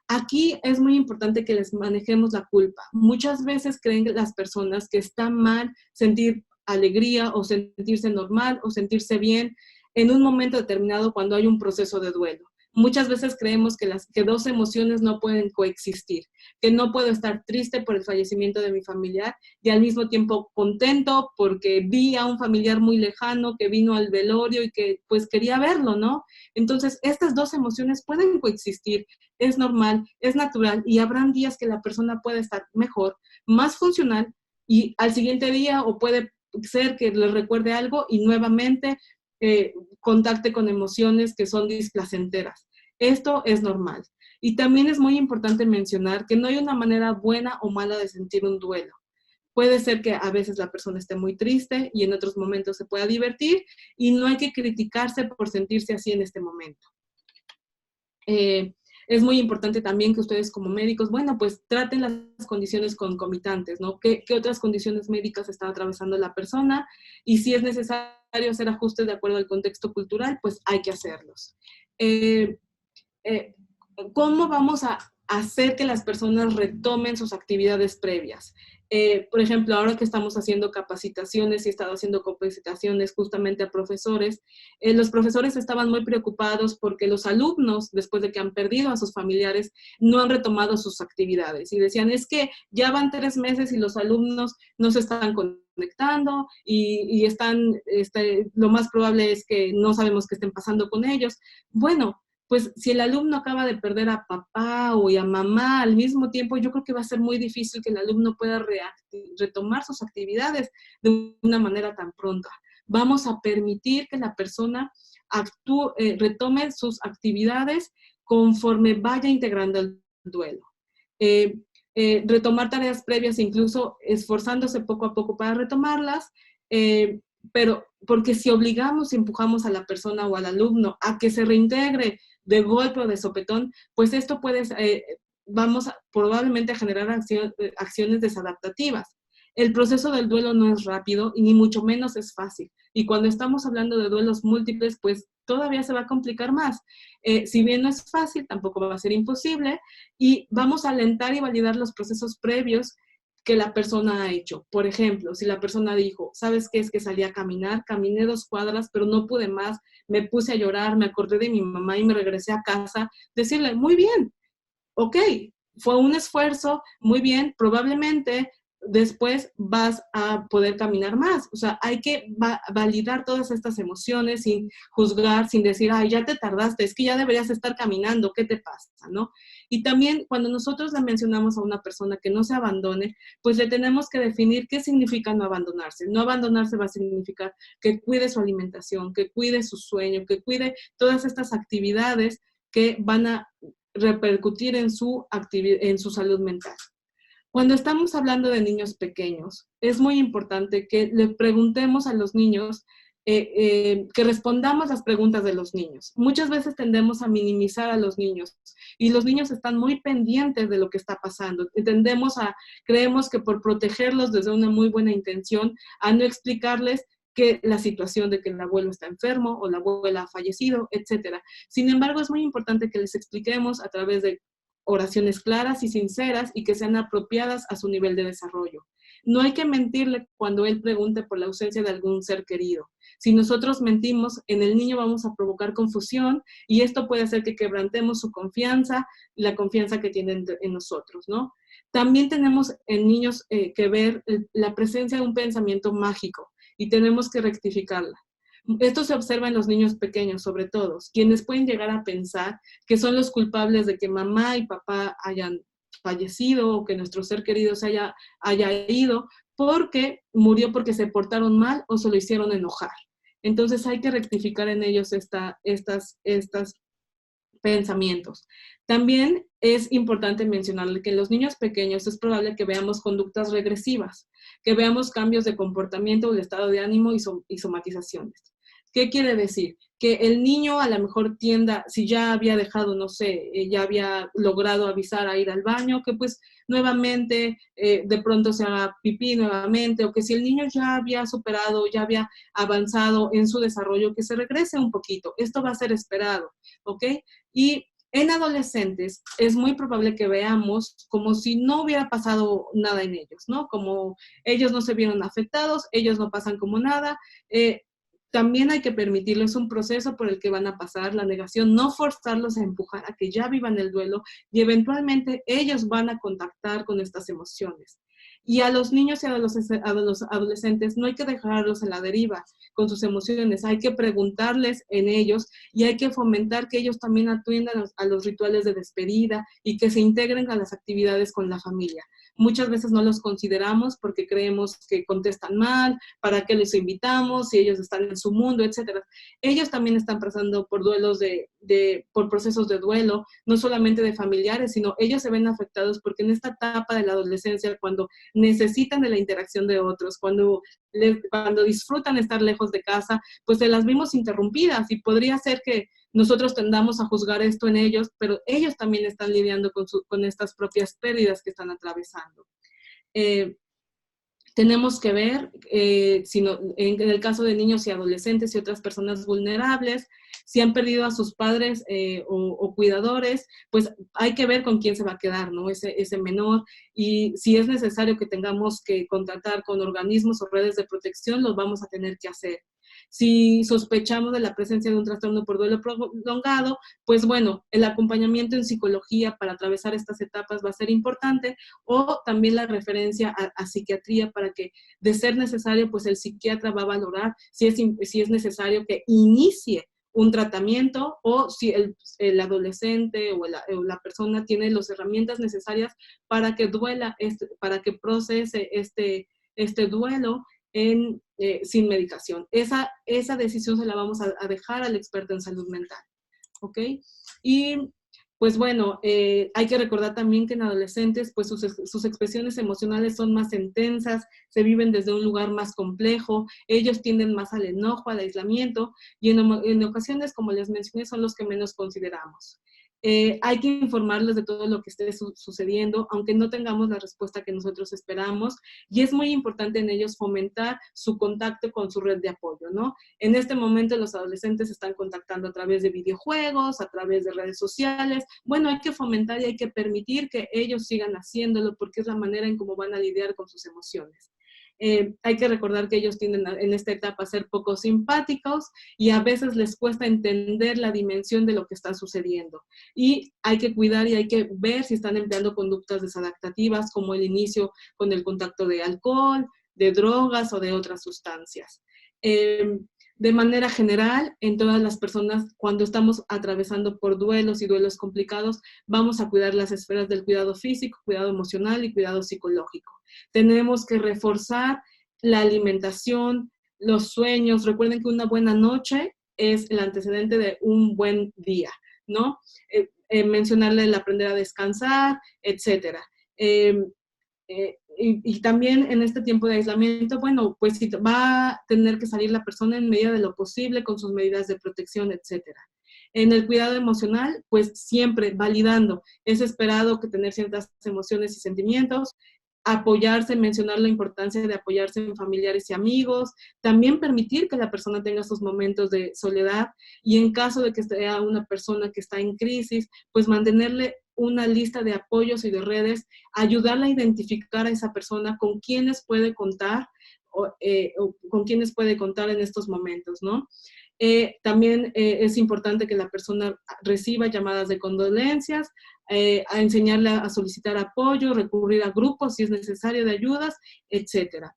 Speaker 2: Aquí es muy importante que les manejemos la culpa. Muchas veces creen las personas que está mal sentir alegría o sentirse normal o sentirse bien en un momento determinado cuando hay un proceso de duelo. Muchas veces creemos que dos emociones no pueden coexistir, que no puedo estar triste por el fallecimiento de mi familiar y al mismo tiempo contento porque vi a un familiar muy lejano que vino al velorio y que pues quería verlo, ¿no? Entonces, estas dos emociones pueden coexistir, es normal, es natural y habrán días que la persona puede estar mejor, más funcional y al siguiente día o puede ser que le recuerde algo y nuevamente contacte con emociones que son displacenteras. Esto es normal. Y también es muy importante mencionar que no hay una manera buena o mala de sentir un duelo. Puede ser que a veces la persona esté muy triste y en otros momentos se pueda divertir y no hay que criticarse por sentirse así en este momento. Es muy importante también que ustedes como médicos, bueno, pues traten las condiciones concomitantes, ¿no? ¿Qué otras condiciones médicas está atravesando la persona? Y si es necesario hacer ajustes de acuerdo al contexto cultural, pues hay que hacerlos. ¿Cómo vamos a hacer que las personas retomen sus actividades previas? Por ejemplo, ahora que estamos haciendo capacitaciones y he estado haciendo capacitaciones justamente a profesores, los profesores estaban muy preocupados porque los alumnos, después de que han perdido a sus familiares, no han retomado sus actividades. Y decían, es que ya van 3 meses y los alumnos no se están conectando y están, lo más probable es que no sabemos qué estén pasando con ellos. Bueno, pues si el alumno acaba de perder a papá o a mamá al mismo tiempo, yo creo que va a ser muy difícil que el alumno pueda retomar sus actividades de una manera tan pronta. Vamos a permitir que la persona retome sus actividades conforme vaya integrando el duelo. Retomar tareas previas, incluso esforzándose poco a poco para retomarlas, pero porque si obligamos y empujamos a la persona o al alumno a que se reintegre de golpe o de sopetón, pues esto puede, vamos probablemente a generar acciones desadaptativas. El proceso del duelo no es rápido y ni mucho menos es fácil. Y cuando estamos hablando de duelos múltiples, pues todavía se va a complicar más. Si bien no es fácil, tampoco va a ser imposible y vamos a alentar y validar los procesos previos que la persona ha hecho. Por ejemplo, si la persona dijo, ¿sabes qué? Es que salí a caminar, caminé 2 cuadras, pero no pude más, me puse a llorar, me acordé de mi mamá y me regresé a casa, decirle, muy bien, ok, fue un esfuerzo, muy bien, probablemente después vas a poder caminar más. O sea, hay que validar todas estas emociones sin juzgar, sin decir, ay, ya te tardaste, es que ya deberías estar caminando, ¿qué te pasa? ¿No? Y también cuando nosotros le mencionamos a una persona que no se abandone, pues le tenemos que definir qué significa no abandonarse. No abandonarse va a significar que cuide su alimentación, que cuide su sueño, que cuide todas estas actividades que van a repercutir en su salud mental. Cuando estamos hablando de niños pequeños, es muy importante que le preguntemos a los niños, que respondamos las preguntas de los niños. Muchas veces tendemos a minimizar a los niños y los niños están muy pendientes de lo que está pasando. Creemos que por protegerlos desde una muy buena intención, a no explicarles que la situación de que el abuelo está enfermo o la abuela ha fallecido, etc. Sin embargo, es muy importante que les expliquemos a través de oraciones claras y sinceras y que sean apropiadas a su nivel de desarrollo. No hay que mentirle cuando él pregunte por la ausencia de algún ser querido. Si nosotros mentimos, en el niño vamos a provocar confusión y esto puede hacer que quebrantemos su confianza, la confianza que tienen en nosotros, ¿no? También tenemos en niños que ver la presencia de un pensamiento mágico y tenemos que rectificarla. Esto se observa en los niños pequeños, sobre todo, quienes pueden llegar a pensar que son los culpables de que mamá y papá hayan fallecido o que nuestro ser querido se haya ido porque murió porque se portaron mal o se lo hicieron enojar. Entonces hay que rectificar en ellos estos pensamientos. También es importante mencionarle que en los niños pequeños es probable que veamos conductas regresivas, que veamos cambios de comportamiento, de estado de ánimo y somatizaciones. ¿Qué quiere decir? Que el niño a lo mejor tienda, si ya había dejado, no sé, ya había logrado avisar a ir al baño, que pues nuevamente de pronto se haga pipí nuevamente, o que si el niño ya había superado, ya había avanzado en su desarrollo, que se regrese un poquito. Esto va a ser esperado, ¿ok? Y en adolescentes es muy probable que veamos como si no hubiera pasado nada en ellos, ¿no? Como ellos no se vieron afectados, ellos no pasan como nada, también hay que permitirles un proceso por el que van a pasar la negación, no forzarlos a empujar a que ya vivan el duelo y eventualmente ellos van a contactar con estas emociones. Y a los niños y a los adolescentes no hay que dejarlos en la deriva con sus emociones, hay que preguntarles en ellos y hay que fomentar que ellos también atiendan a los rituales de despedida y que se integren a las actividades con la familia. Muchas veces no los consideramos porque creemos que contestan mal, para qué les invitamos, si ellos están en su mundo, etcétera. Ellos también están pasando por duelos por procesos de duelo, no solamente de familiares, sino ellos se ven afectados porque en esta etapa de la adolescencia, cuando necesitan de la interacción de otros, cuando disfrutan estar lejos de casa, pues se las vimos interrumpidas y podría ser que nosotros tendamos a juzgar esto en ellos, pero ellos también están lidiando con estas propias pérdidas que están atravesando. Tenemos que ver, en el caso de niños y adolescentes y otras personas vulnerables, si han perdido a sus padres o cuidadores, pues hay que ver con quién se va a quedar, ¿no? Ese menor, y si es necesario que tengamos que contactar con organismos o redes de protección, los vamos a tener que hacer. Si sospechamos de la presencia de un trastorno por duelo prolongado, pues bueno, el acompañamiento en psicología para atravesar estas etapas va a ser importante, o también la referencia a psiquiatría para que, de ser necesario, pues el psiquiatra va a valorar si es necesario que inicie un tratamiento o si el adolescente o la persona tiene las herramientas necesarias para que para que procese este duelo sin medicación. Esa decisión se la vamos a dejar al experto en salud mental, ¿ok? Y pues bueno, hay que recordar también que en adolescentes, pues sus expresiones emocionales son más intensas, se viven desde un lugar más complejo, ellos tienden más al enojo, al aislamiento, y en ocasiones, como les mencioné, son los que menos consideramos. Hay que informarles de todo lo que esté sucediendo, aunque no tengamos la respuesta que nosotros esperamos, y es muy importante en ellos fomentar su contacto con su red de apoyo, ¿no? En este momento los adolescentes se están contactando a través de videojuegos, a través de redes sociales. Bueno, hay que fomentar y hay que permitir que ellos sigan haciéndolo porque es la manera en cómo van a lidiar con sus emociones. Hay que recordar que ellos tienden en esta etapa a ser poco simpáticos y a veces les cuesta entender la dimensión de lo que está sucediendo. Y hay que cuidar y hay que ver si están empleando conductas desadaptativas como el inicio con el contacto de alcohol, de drogas o de otras sustancias. De manera general, en todas las personas, cuando estamos atravesando por duelos y duelos complicados, vamos a cuidar las esferas del cuidado físico, cuidado emocional y cuidado psicológico. Tenemos que reforzar la alimentación, los sueños. Recuerden que una buena noche es el antecedente de un buen día, ¿no? Mencionarle el aprender a descansar, etc. Y también en este tiempo de aislamiento, bueno, pues va a tener que salir la persona en medida de lo posible con sus medidas de protección, etcétera. En el cuidado emocional, pues siempre validando. Es esperado que tener ciertas emociones y sentimientos, apoyarse, mencionar la importancia de apoyarse en familiares y amigos, también permitir que la persona tenga sus momentos de soledad y en caso de que sea una persona que está en crisis, pues mantenerle una lista de apoyos y de redes, ayudarla a identificar a esa persona con quienes puede contar o con quienes puede contar en estos momentos, ¿no? También es importante que la persona reciba llamadas de condolencias, a enseñarle a solicitar apoyo, recurrir a grupos si es necesario de ayudas, etcétera.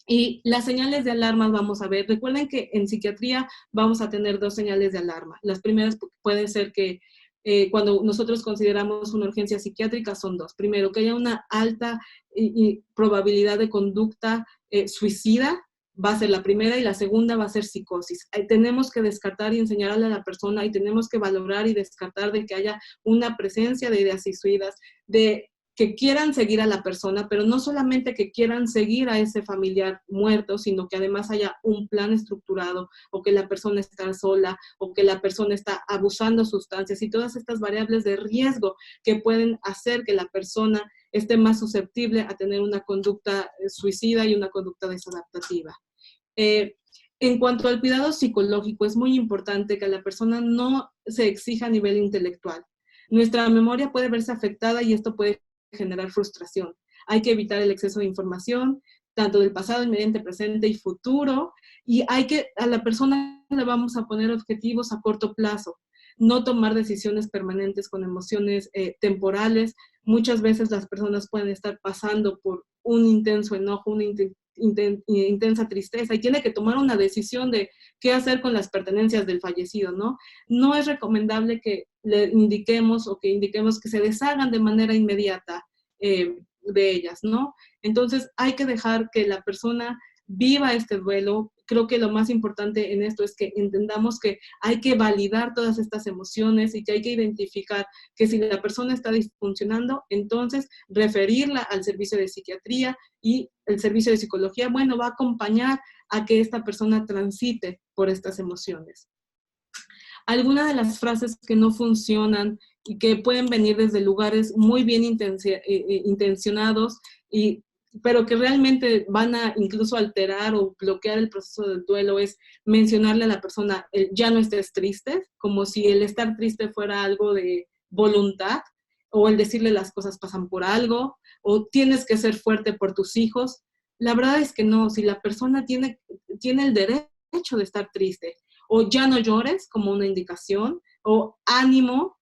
Speaker 2: Y las señales de alarma vamos a ver. Recuerden que en psiquiatría vamos a tener dos señales de alarma. Las primeras pueden ser que cuando nosotros consideramos una urgencia psiquiátrica son dos. Primero, que haya una alta probabilidad de conducta suicida, va a ser la primera, y la segunda va a ser psicosis. Tenemos que descartar y enseñarle a la persona y tenemos que valorar y descartar de que haya una presencia de ideas suicidas, de que quieran seguir a la persona, pero no solamente que quieran seguir a ese familiar muerto, sino que además haya un plan estructurado, o que la persona está sola, o que la persona está abusando sustancias, y todas estas variables de riesgo que pueden hacer que la persona esté más susceptible a tener una conducta suicida y una conducta desadaptativa. En cuanto al cuidado psicológico, es muy importante que a la persona no se exija a nivel intelectual. Nuestra memoria puede verse afectada y esto puede generar frustración. Hay que evitar el exceso de información, tanto del pasado, inmediato, presente y futuro, y a la persona le vamos a poner objetivos a corto plazo, no tomar decisiones permanentes con emociones temporales. Muchas veces las personas pueden estar pasando por un intenso enojo, una intensa tristeza, y tiene que tomar una decisión de qué hacer con las pertenencias del fallecido, ¿no? No es recomendable que le indiquemos o que indiquemos que se deshagan de manera inmediata de ellas, ¿no? Entonces hay que dejar que la persona viva este duelo. Creo que lo más importante en esto es que entendamos que hay que validar todas estas emociones y que hay que identificar que si la persona está disfuncionando, entonces referirla al servicio de psiquiatría, y el servicio de psicología, bueno, va a acompañar a que esta persona transite por estas emociones. Algunas de las frases que no funcionan y que pueden venir desde lugares muy bien intencionados, pero que realmente van a incluso alterar o bloquear el proceso del duelo, es mencionarle a la persona, ya no estés triste, como si el estar triste fuera algo de voluntad, o el decirle las cosas pasan por algo, o tienes que ser fuerte por tus hijos. La verdad es que no, si la persona tiene el derecho de estar triste, o ya no llores como una indicación, o ánimo,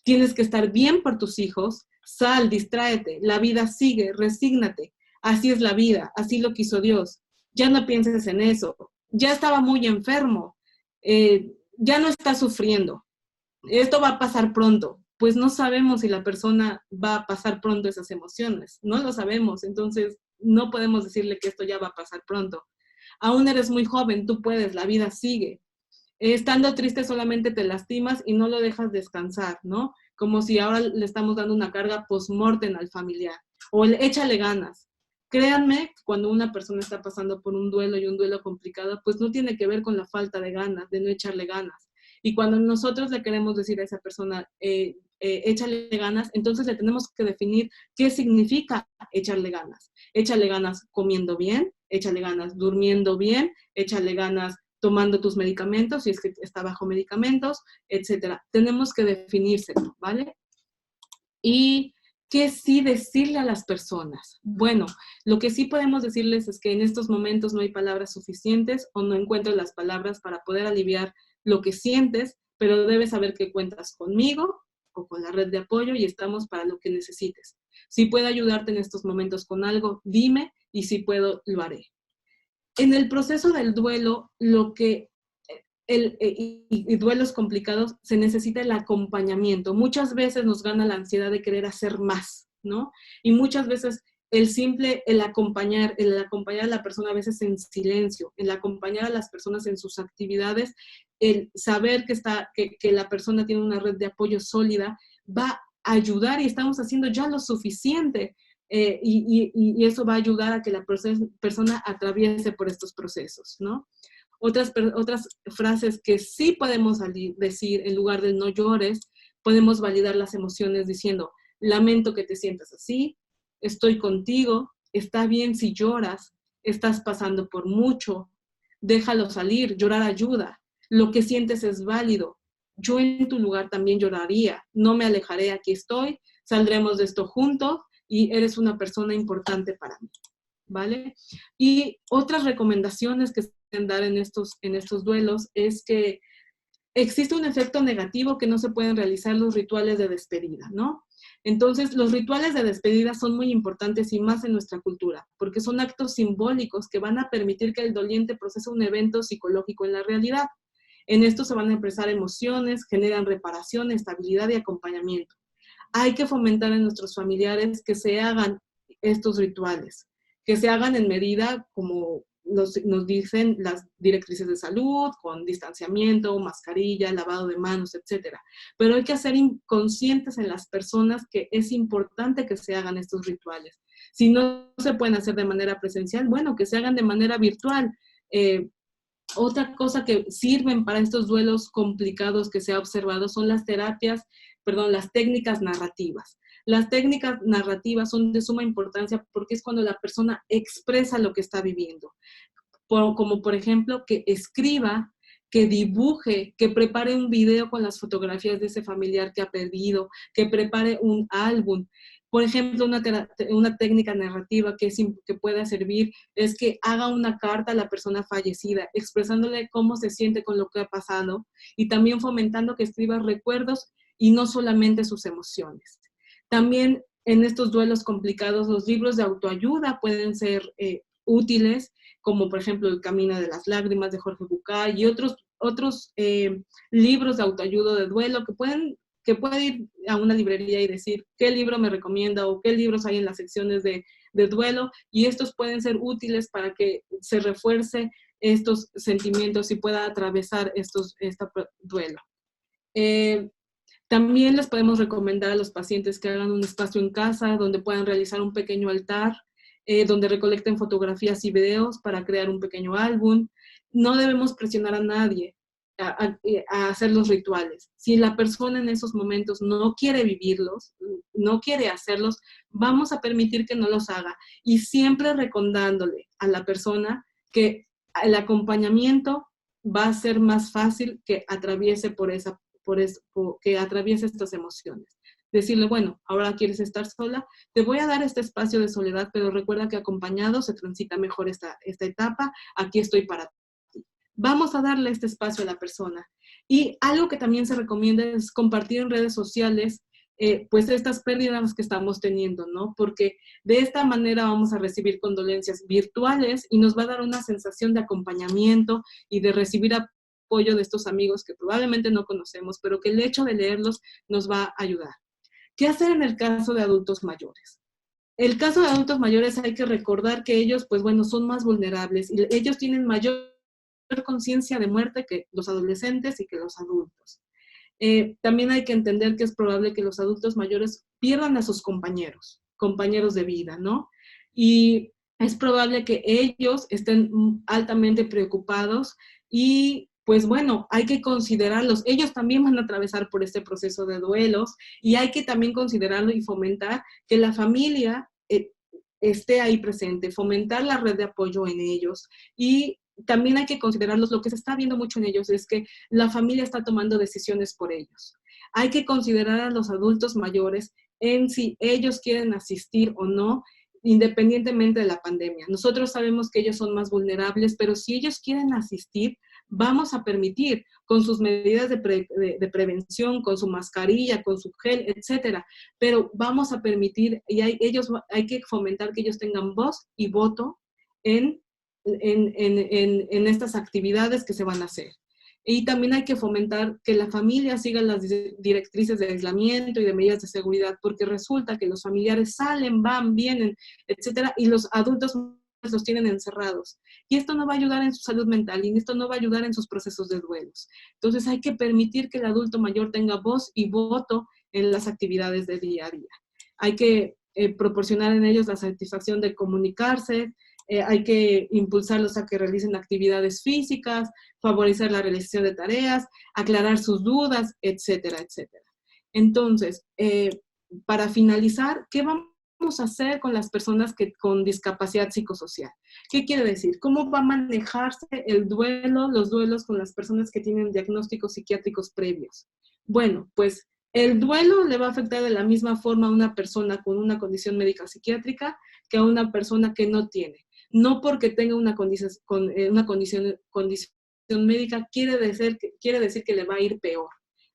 Speaker 2: tienes que estar bien por tus hijos, sal, distráete, la vida sigue, resígnate, así es la vida, así lo quiso Dios, ya no pienses en eso, ya estaba muy enfermo, ya no está sufriendo, esto va a pasar pronto. Pues no sabemos si la persona va a pasar pronto esas emociones, no lo sabemos, entonces no podemos decirle que esto ya va a pasar pronto. Aún eres muy joven, tú puedes, la vida sigue. Estando triste solamente te lastimas y no lo dejas descansar, ¿no? Como si ahora le estamos dando una carga post-mortem al familiar. O el échale ganas. Créanme, cuando una persona está pasando por un duelo y un duelo complicado, pues no tiene que ver con la falta de ganas, de no echarle ganas. Y cuando nosotros le queremos decir a esa persona, échale ganas, entonces le tenemos que definir qué significa echarle ganas. Échale ganas comiendo bien, échale ganas durmiendo bien, échale ganas tomando tus medicamentos, si es que está bajo medicamentos, etcétera. Tenemos que definírselo, ¿vale? Y ¿qué sí decirle a las personas? Bueno, lo que sí podemos decirles es que en estos momentos no hay palabras suficientes o no encuentro las palabras para poder aliviar lo que sientes, pero debes saber que cuentas conmigo o con la red de apoyo y estamos para lo que necesites. Si puedo ayudarte en estos momentos con algo, dime, y si puedo, lo haré. En el proceso del duelo, y duelos complicados, se necesita el acompañamiento. Muchas veces nos gana la ansiedad de querer hacer más, ¿no? Y muchas veces el acompañar a la persona a veces en silencio, el acompañar a las personas en sus actividades, el saber que la persona tiene una red de apoyo sólida, va a ayudar, y estamos haciendo ya lo suficiente. Y eso va a ayudar a que la persona atraviese por estos procesos, ¿no? Otras frases que sí podemos decir en lugar del no llores, podemos validar las emociones diciendo, lamento que te sientas así, estoy contigo, está bien si lloras, estás pasando por mucho, déjalo salir, llorar ayuda, lo que sientes es válido, yo en tu lugar también lloraría, no me alejaré, aquí estoy, saldremos de esto juntos y eres una persona importante para mí, ¿vale? Y otras recomendaciones que se pueden dar en estos duelos es que existe un efecto negativo que no se pueden realizar los rituales de despedida, ¿no? Entonces, los rituales de despedida son muy importantes y más en nuestra cultura, porque son actos simbólicos que van a permitir que el doliente procese un evento psicológico en la realidad. En esto se van a expresar emociones, generan reparación, estabilidad y acompañamiento. Hay que fomentar en nuestros familiares que se hagan estos rituales, que se hagan en medida como nos dicen las directrices de salud, con distanciamiento, mascarilla, lavado de manos, etc. Pero hay que hacer conscientes en las personas que es importante que se hagan estos rituales. Si no se pueden hacer de manera presencial, bueno, que se hagan de manera virtual. Otra cosa que sirven para estos duelos complicados que se ha observado son las técnicas narrativas. Las técnicas narrativas son de suma importancia porque es cuando la persona expresa lo que está viviendo. Como por ejemplo, que escriba, que dibuje, que prepare un video con las fotografías de ese familiar que ha perdido, que prepare un álbum. Por ejemplo, una técnica narrativa que pueda servir es que haga una carta a la persona fallecida, expresándole cómo se siente con lo que ha pasado y también fomentando que escriba recuerdos y no solamente sus emociones. También en estos duelos complicados, los libros de autoayuda pueden ser útiles, como por ejemplo El Camino de las Lágrimas de Jorge Bucay y otros libros de autoayuda de duelo que puede ir a una librería y decir qué libro me recomienda o qué libros hay en las secciones de duelo, y estos pueden ser útiles para que se refuerce estos sentimientos y pueda atravesar este duelo. También les podemos recomendar a los pacientes que hagan un espacio en casa donde puedan realizar un pequeño altar, donde recolecten fotografías y videos para crear un pequeño álbum. No debemos presionar a nadie a hacer los rituales. Si la persona en esos momentos no quiere vivirlos, no quiere hacerlos, vamos a permitir que no los haga. Y siempre recordándole a la persona que el acompañamiento va a ser más fácil que atraviese que atraviese estas emociones. Decirle, bueno, ahora quieres estar sola, te voy a dar este espacio de soledad, pero recuerda que acompañado se transita mejor esta etapa, aquí estoy para ti. Vamos a darle este espacio a la persona. Y algo que también se recomienda es compartir en redes sociales pues estas pérdidas que estamos teniendo, ¿no? Porque de esta manera vamos a recibir condolencias virtuales y nos va a dar una sensación de acompañamiento y de recibir apoyo de estos amigos que probablemente no conocemos, pero que el hecho de leerlos nos va a ayudar. ¿Qué hacer en el caso de adultos mayores? El caso de adultos mayores hay que recordar que ellos, pues bueno, son más vulnerables y ellos tienen mayor conciencia de muerte que los adolescentes y que los adultos. También hay que entender que es probable que los adultos mayores pierdan a sus compañeros de vida, ¿no? Y es probable que ellos estén altamente preocupados y pues bueno, hay que considerarlos. Ellos también van a atravesar por este proceso de duelos y hay que también considerarlo y fomentar que la familia esté ahí presente, fomentar la red de apoyo en ellos. Y también hay que considerarlos, lo que se está viendo mucho en ellos es que la familia está tomando decisiones por ellos. Hay que considerar a los adultos mayores en si ellos quieren asistir o no, independientemente de la pandemia. Nosotros sabemos que ellos son más vulnerables, pero si ellos quieren asistir, vamos a permitir con sus medidas de prevención, con su mascarilla, con su gel, etcétera. Pero vamos a permitir, y hay que fomentar que ellos tengan voz y voto en estas actividades que se van a hacer. Y también hay que fomentar que la familia siga las directrices de aislamiento y de medidas de seguridad, porque resulta que los familiares salen, van, vienen, etcétera, y los adultos los tienen encerrados. Y esto no va a ayudar en su salud mental y esto no va a ayudar en sus procesos de duelos. Entonces hay que permitir que el adulto mayor tenga voz y voto en las actividades de día a día. Hay que proporcionar en ellos la satisfacción de comunicarse, hay que impulsarlos a que realicen actividades físicas, favorecer la realización de tareas, aclarar sus dudas, etcétera, etcétera. Entonces, para finalizar, ¿qué vamos a hacer con las personas con discapacidad psicosocial? ¿Qué quiere decir? ¿Cómo va a manejarse el duelo, los duelos con las personas que tienen diagnósticos psiquiátricos previos? Bueno, pues el duelo le va a afectar de la misma forma a una persona con una condición médica psiquiátrica que a una persona que no tiene. No porque tenga una condición médica quiere decir que le va a ir peor.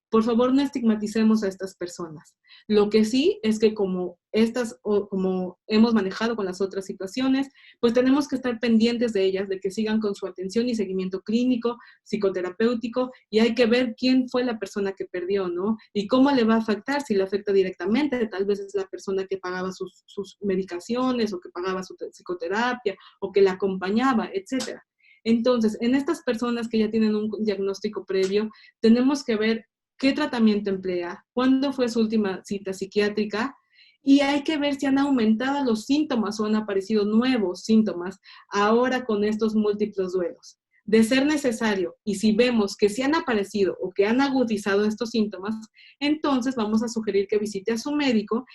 Speaker 2: Por favor, no estigmaticemos a estas personas. Lo que sí es que como hemos manejado con las otras situaciones, pues tenemos que estar pendientes de ellas, de que sigan con su atención y seguimiento clínico, psicoterapéutico, y hay que ver quién fue la persona que perdió, ¿no? Y cómo le va a afectar, si le afecta directamente, tal vez es la persona que pagaba sus medicaciones, o que pagaba su psicoterapia, o que la acompañaba, etcétera. Entonces, en estas personas que ya tienen un diagnóstico previo, tenemos que ver qué tratamiento emplea, cuándo fue su última cita psiquiátrica, y hay que ver si han aumentado los síntomas o han aparecido nuevos síntomas ahora con estos múltiples duelos. De ser necesario, y si vemos que sí han aparecido o que han agudizado estos síntomas, entonces vamos a sugerir que visite a su médico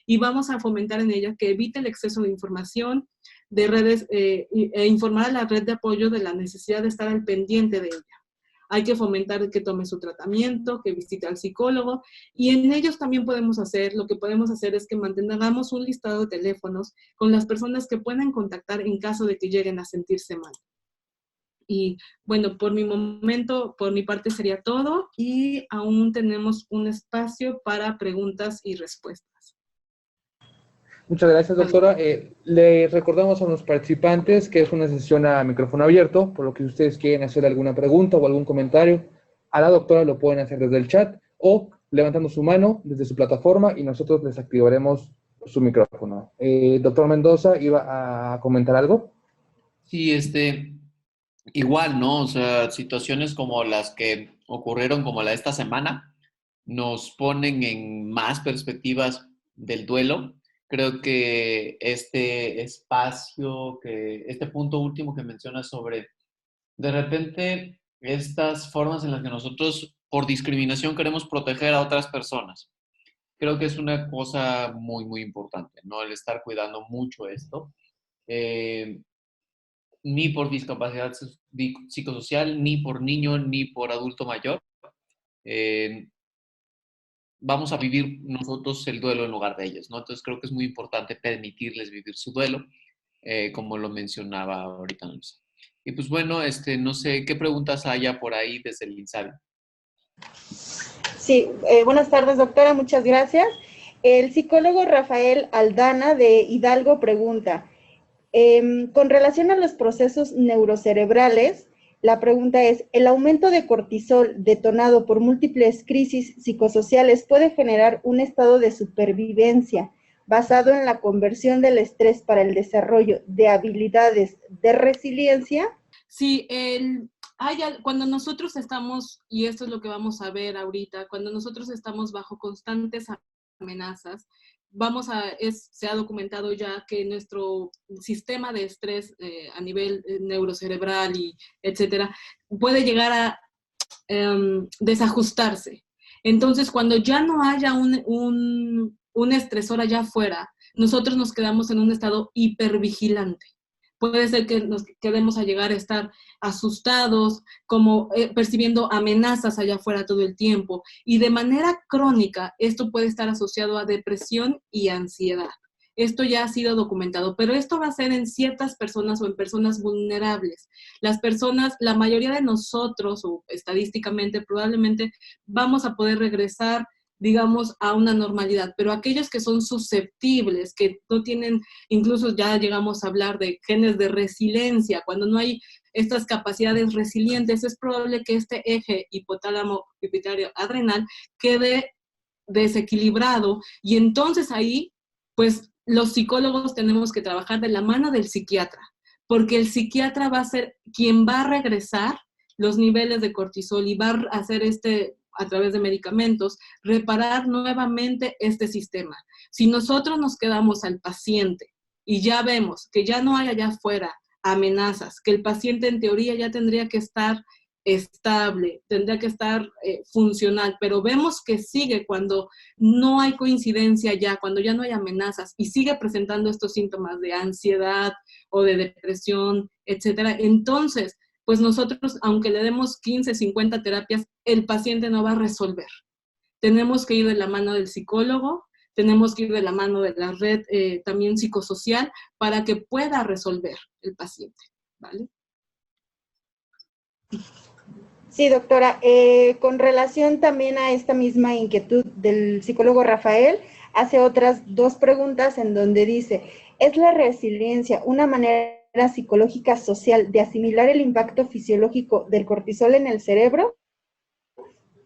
Speaker 2: y vamos a fomentar en ella que evite el exceso de información de redes e informar a la red de apoyo de la necesidad de estar al pendiente de ella. hay que fomentar que tome su tratamiento, que visite al psicólogo, y en ellos también lo que podemos hacer es que mantengamos un listado de teléfonos con las personas que puedan contactar en caso de que lleguen a sentirse mal. Y bueno, por mi momento, por mi parte sería todo, y aún tenemos un espacio para preguntas y respuestas.
Speaker 3: Muchas gracias, doctora. Le recordamos a los participantes que es una sesión a micrófono abierto, por lo que si ustedes quieren hacer alguna pregunta o algún comentario a la doctora, lo pueden hacer desde el chat o levantando su mano desde su plataforma y nosotros les activaremos su micrófono. Doctor Mendoza, ¿iba a comentar algo?
Speaker 1: Sí, igual, ¿no? O sea, situaciones como las que ocurrieron como la de esta semana nos ponen en más perspectivas del duelo. Creo que este espacio, este punto último que mencionas sobre, de repente, estas formas en las que nosotros, por discriminación, queremos proteger a otras personas. Creo que es una cosa muy, muy importante, ¿no? El estar cuidando mucho esto. Ni por discapacidad psicosocial, ni por niño, ni por adulto mayor. Vamos a vivir nosotros el duelo en lugar de ellos, ¿no? Entonces creo que es muy importante permitirles vivir su duelo, como lo mencionaba ahorita Luisa. Y pues bueno, no sé qué preguntas haya por ahí desde el INSABI.
Speaker 4: Sí, buenas tardes, doctora, muchas gracias. El psicólogo Rafael Aldana de Hidalgo pregunta, con relación a los procesos neurocerebrales, la pregunta es, ¿el aumento de cortisol detonado por múltiples crisis psicosociales puede generar un estado de supervivencia basado en la conversión del estrés para el desarrollo de habilidades de resiliencia?
Speaker 2: Sí, cuando nosotros estamos, y esto es lo que vamos a ver ahorita, cuando nosotros estamos bajo constantes amenazas, se ha documentado ya que nuestro sistema de estrés a nivel neurocerebral y etcétera, puede llegar a desajustarse. Entonces, cuando ya no haya un estresor allá afuera, nosotros nos quedamos en un estado hipervigilante. Puede ser que nos quedemos a llegar a estar asustados, como percibiendo amenazas allá afuera todo el tiempo. Y de manera crónica, esto puede estar asociado a depresión y ansiedad. Esto ya ha sido documentado, pero esto va a ser en ciertas personas o en personas vulnerables. Las personas, la mayoría de nosotros, o estadísticamente, probablemente vamos a poder regresar, digamos, a una normalidad, pero aquellos que son susceptibles, que no tienen, incluso ya llegamos a hablar de genes de resiliencia, cuando no hay estas capacidades resilientes, es probable que este eje hipotálamo pituitario adrenal quede desequilibrado, y entonces ahí, pues los psicólogos tenemos que trabajar de la mano del psiquiatra, porque el psiquiatra va a ser quien va a regresar los niveles de cortisol y va a hacer a través de medicamentos, reparar nuevamente este sistema. Si nosotros nos quedamos al paciente y ya vemos que ya no hay allá afuera amenazas, que el paciente en teoría ya tendría que estar estable, tendría que estar funcional, pero vemos que sigue cuando no hay coincidencia ya, cuando ya no hay amenazas y sigue presentando estos síntomas de ansiedad o de depresión, etcétera. Entonces, pues nosotros, aunque le demos 15, 50 terapias, el paciente no va a resolver. Tenemos que ir de la mano del psicólogo, tenemos que ir de la mano de la red también psicosocial para que pueda resolver el paciente, ¿vale?
Speaker 4: Sí, doctora, con relación también a esta misma inquietud del psicólogo Rafael, hace otras dos preguntas en donde dice, ¿es la resiliencia una manera psicológica social de asimilar el impacto fisiológico del cortisol en el cerebro?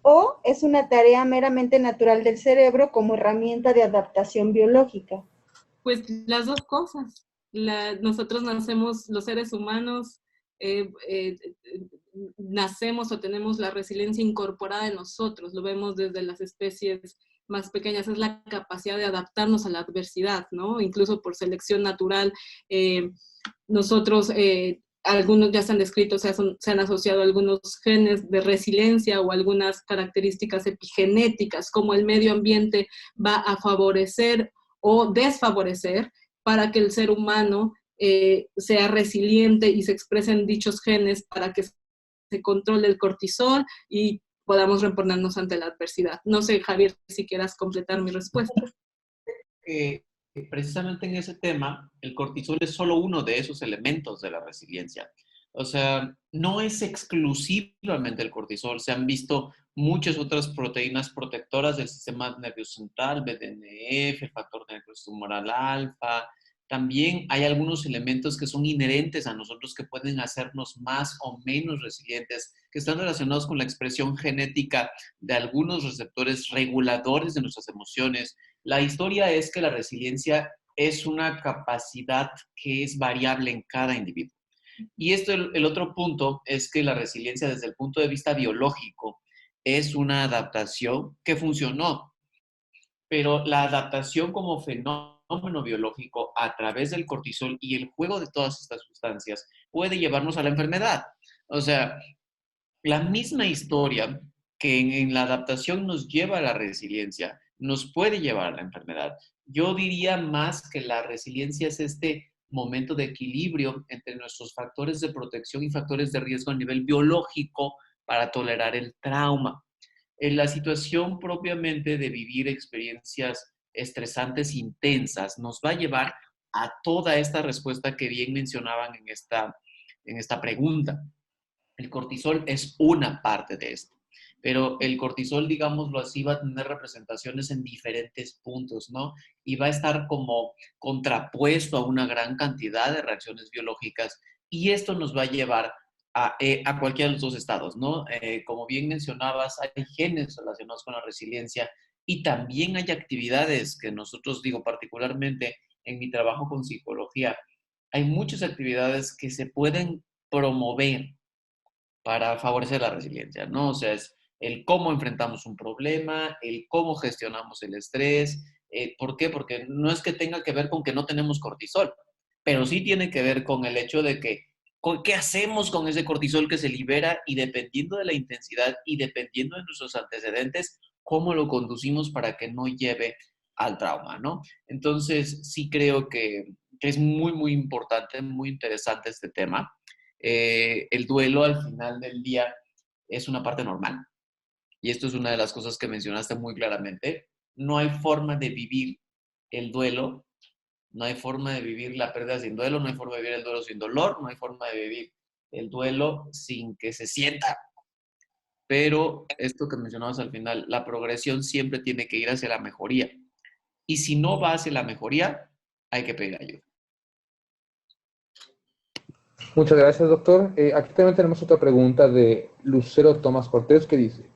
Speaker 4: ¿O es una tarea meramente natural del cerebro como herramienta de adaptación biológica?
Speaker 2: Pues las dos cosas. Nosotros nacemos, los seres humanos, nacemos o tenemos la resiliencia incorporada en nosotros, lo vemos desde las especies más pequeñas, es la capacidad de adaptarnos a la adversidad, ¿no? Incluso por selección natural, nosotros, algunos ya se han descrito, se han asociado algunos genes de resiliencia o algunas características epigenéticas, como el medio ambiente va a favorecer o desfavorecer para que el ser humano sea resiliente y se expresen dichos genes para que se controle el cortisol y podamos reponernos ante la adversidad. No sé, Javier, si quieras completar mi respuesta.
Speaker 1: Precisamente en ese tema, el cortisol es solo uno de esos elementos de la resiliencia. O sea, no es exclusivamente el cortisol. Se han visto muchas otras proteínas protectoras del sistema nervioso central, BDNF, el factor nervioso tumoral alfa. También hay algunos elementos que son inherentes a nosotros que pueden hacernos más o menos resilientes, que están relacionados con la expresión genética de algunos receptores reguladores de nuestras emociones. La historia es que la resiliencia es una capacidad que es variable en cada individuo. Y esto, el otro punto es que la resiliencia desde el punto de vista biológico es una adaptación que funcionó, pero la adaptación como fenómeno biológico a través del cortisol y el juego de todas estas sustancias puede llevarnos a la enfermedad. O sea, la misma historia que en la adaptación nos lleva a la resiliencia, nos puede llevar a la enfermedad. Yo diría más que la resiliencia es este momento de equilibrio entre nuestros factores de protección y factores de riesgo a nivel biológico para tolerar el trauma. En la situación propiamente de vivir experiencias estresantes intensas nos va a llevar a toda esta respuesta que bien mencionaban en esta pregunta. El cortisol es una parte de esto, pero el cortisol, digámoslo así, va a tener representaciones en diferentes puntos, ¿no? Y va a estar como contrapuesto a una gran cantidad de reacciones biológicas y esto nos va a llevar a cualquiera de los dos estados, ¿no? Como bien mencionabas, hay genes relacionados con la resiliencia y también hay actividades que nosotros, digo, particularmente en mi trabajo con psicología, hay muchas actividades que se pueden promover para favorecer la resiliencia, ¿no? O sea, es el cómo enfrentamos un problema, el cómo gestionamos el estrés. ¿Por qué? Porque no es que tenga que ver con que no tenemos cortisol, pero sí tiene que ver con el hecho de que qué hacemos con ese cortisol que se libera y dependiendo de la intensidad y dependiendo de nuestros antecedentes, cómo lo conducimos para que no lleve al trauma, ¿no? Entonces, sí creo que es muy, muy importante, muy interesante este tema. El duelo al final del día es una parte normal. Y esto es una de las cosas que mencionaste muy claramente. No hay forma de vivir el duelo, no hay forma de vivir la pérdida sin duelo, no hay forma de vivir el duelo sin dolor, no hay forma de vivir el duelo sin que se sienta. Pero esto que mencionabas al final, la progresión siempre tiene que ir hacia la mejoría. Y si no va hacia la mejoría, hay que pedir ayuda.
Speaker 3: Muchas gracias, doctor. Aquí también tenemos otra pregunta de Lucero Tomás Cortés que dice,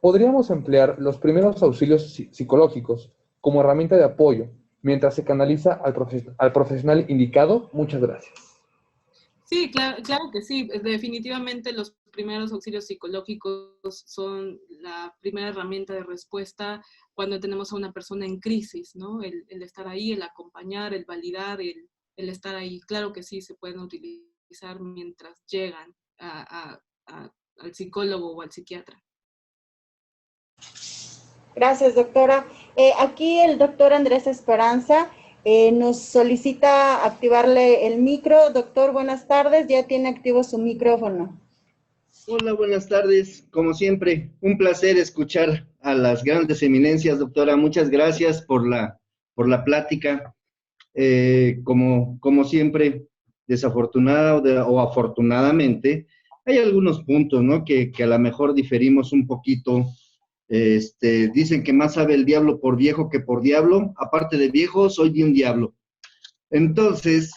Speaker 3: ¿podríamos emplear los primeros auxilios psicológicos como herramienta de apoyo mientras se canaliza al profesional indicado? Muchas gracias.
Speaker 2: Sí, claro que sí. Definitivamente los primeros auxilios psicológicos son la primera herramienta de respuesta cuando tenemos a una persona en crisis, ¿no? El estar ahí, el acompañar, el validar, el estar ahí. Claro que sí, se pueden utilizar mientras llegan al psicólogo o al psiquiatra.
Speaker 4: Gracias, doctora. Aquí el doctor Andrés Esperanza nos solicita activarle el micro. Doctor, buenas tardes. Ya tiene activo su micrófono.
Speaker 5: Hola, buenas tardes. Como siempre, un placer escuchar a las grandes eminencias, doctora. Muchas gracias por la plática. Como siempre, desafortunada o afortunadamente, hay algunos puntos, ¿no? Que a lo mejor diferimos un poquito. Dicen que más sabe el diablo por viejo que por diablo. Aparte de viejo, soy de un diablo. Entonces,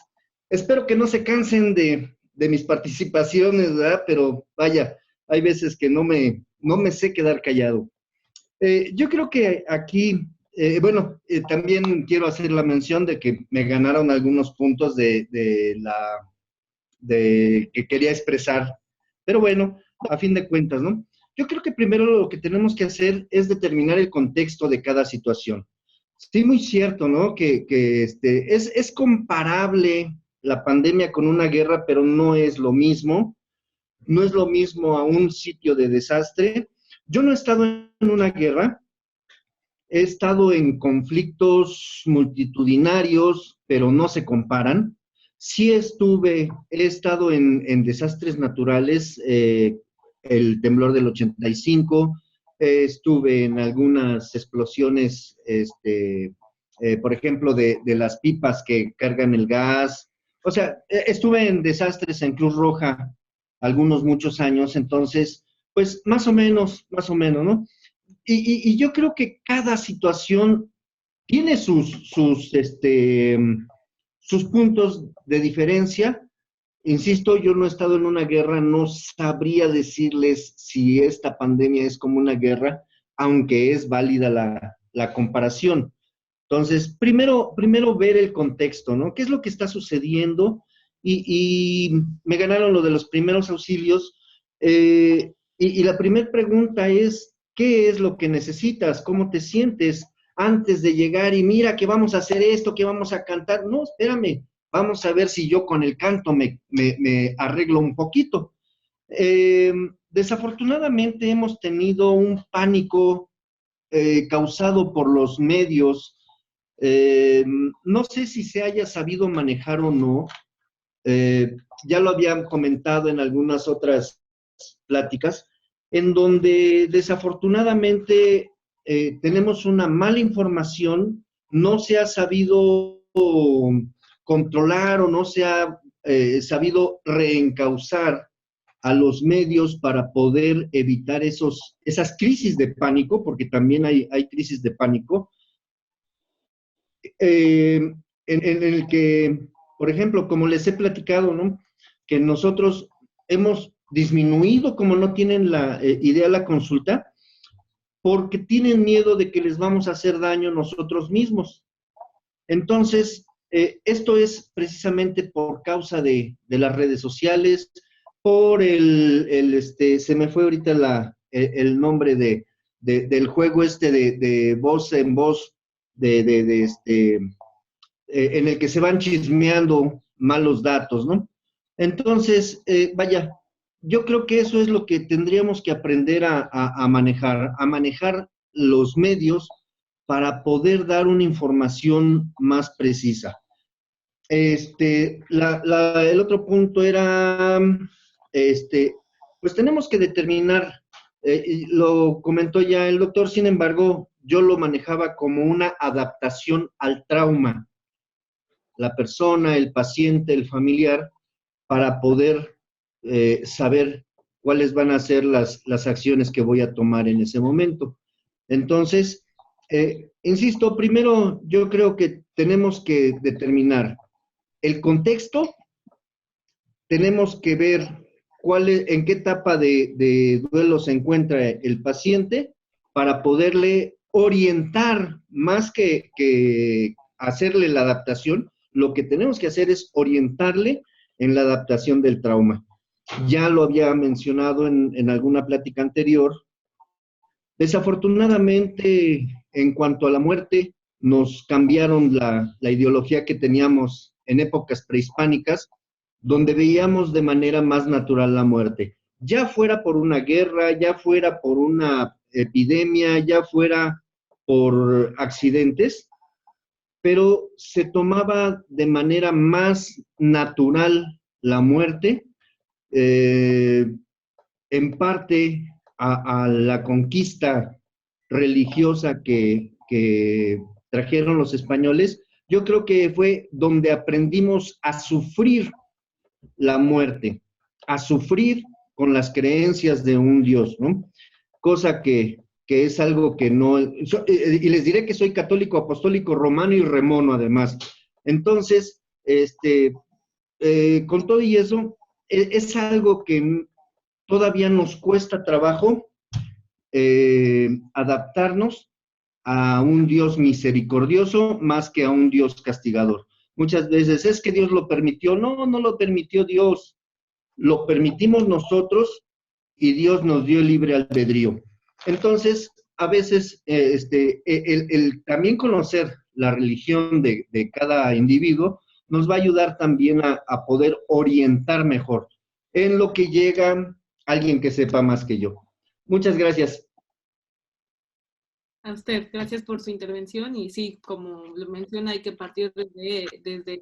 Speaker 5: espero que no se cansen de mis participaciones, ¿verdad? Pero vaya, hay veces que no me sé quedar callado. Yo creo que aquí, también quiero hacer la mención de que me ganaron algunos puntos de que quería expresar. Pero bueno, a fin de cuentas, ¿no? Yo creo que primero lo que tenemos que hacer es determinar el contexto de cada situación. Sí, muy cierto, ¿no? Que es comparable la pandemia con una guerra, pero no es lo mismo. No es lo mismo a un sitio de desastre. Yo no he estado en una guerra, he estado en conflictos multitudinarios, pero no se comparan. Sí he estado en desastres naturales, el temblor del 85, estuve en algunas explosiones, por ejemplo, de las pipas que cargan el gas. O sea, estuve en desastres en Cruz Roja muchos años, entonces, pues más o menos, ¿no? Y yo creo que cada situación tiene sus puntos de diferencia. Insisto, yo no he estado en una guerra, no sabría decirles si esta pandemia es como una guerra, aunque es válida la comparación. Entonces, primero ver el contexto, ¿no? ¿Qué es lo que está sucediendo? Y me ganaron lo de los primeros auxilios. Y la primera pregunta es, ¿qué es lo que necesitas? ¿Cómo te sientes antes de llegar? Y mira que vamos a hacer esto, que vamos a cantar. No, espérame, vamos a ver si yo con el canto me arreglo un poquito. Desafortunadamente hemos tenido un pánico causado por los medios. No sé si se haya sabido manejar o no. Ya lo habían comentado en algunas otras pláticas, en donde desafortunadamente tenemos una mala información, no se ha sabido controlar o no se ha sabido reencauzar a los medios para poder evitar esas crisis de pánico, porque también hay crisis de pánico, en el que, por ejemplo, como les he platicado, ¿no? Que nosotros hemos disminuido, como no tienen la idea, la consulta, porque tienen miedo de que les vamos a hacer daño nosotros mismos. Entonces, esto es precisamente por causa de las redes sociales, por se me fue ahorita el nombre del juego de voz en voz, en el que se van chismeando malos datos, ¿no? Entonces, vaya, yo creo que eso es lo que tendríamos que aprender a manejar los medios para poder dar una información más precisa. El otro punto era, pues tenemos que determinar, lo comentó ya el doctor, sin embargo, yo lo manejaba como una adaptación al trauma. La persona, el paciente, el familiar, para poder saber cuáles van a ser las acciones que voy a tomar en ese momento. Entonces, insisto, primero yo creo que tenemos que determinar el contexto, tenemos que ver en qué etapa de duelo se encuentra el paciente para poderle orientar más que hacerle la adaptación. Lo que tenemos que hacer es orientarle en la adaptación del trauma. Ya lo había mencionado en alguna plática anterior. Desafortunadamente, en cuanto a la muerte, nos cambiaron la ideología que teníamos en épocas prehispánicas, donde veíamos de manera más natural la muerte. Ya fuera por una guerra, ya fuera por una epidemia, ya fuera por accidentes, pero se tomaba de manera más natural la muerte, en parte a la conquista religiosa que trajeron los españoles. Yo creo que fue donde aprendimos a sufrir la muerte, a sufrir con las creencias de un Dios, ¿no? Cosa que es algo que no... Y les diré que soy católico, apostólico, romano y remono, además. Entonces, con todo y eso, es algo que todavía nos cuesta trabajo adaptarnos a un Dios misericordioso más que a un Dios castigador. Muchas veces es que Dios lo permitió. No, no lo permitió Dios. Lo permitimos nosotros y Dios nos dio libre albedrío. Entonces, a veces, el también conocer la religión de cada individuo nos va a ayudar también a poder orientar mejor en lo que llega alguien que sepa más que yo. Muchas gracias.
Speaker 2: A usted, gracias por su intervención y sí, como lo menciona, hay que partir desde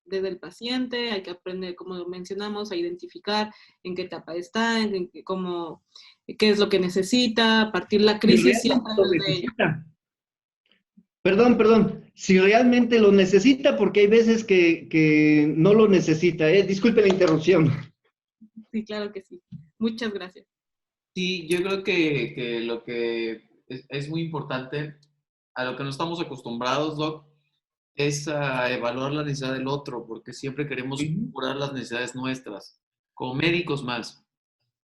Speaker 2: desde el paciente, hay que aprender, como mencionamos, a identificar en qué etapa está, qué es lo que necesita, partir la crisis
Speaker 5: Si
Speaker 2: siempre
Speaker 5: realmente lo
Speaker 2: desde ello.
Speaker 5: necesita. Perdón, si realmente lo necesita, porque hay veces que no lo necesita, ¿eh? Disculpe la interrupción.
Speaker 2: Sí, claro que sí. Muchas gracias.
Speaker 1: Sí, yo creo que lo que es muy importante, a lo que no estamos acostumbrados, Doc, es a evaluar la necesidad del otro, porque siempre queremos
Speaker 5: Ujú.
Speaker 1: curar las necesidades nuestras, como médicos más.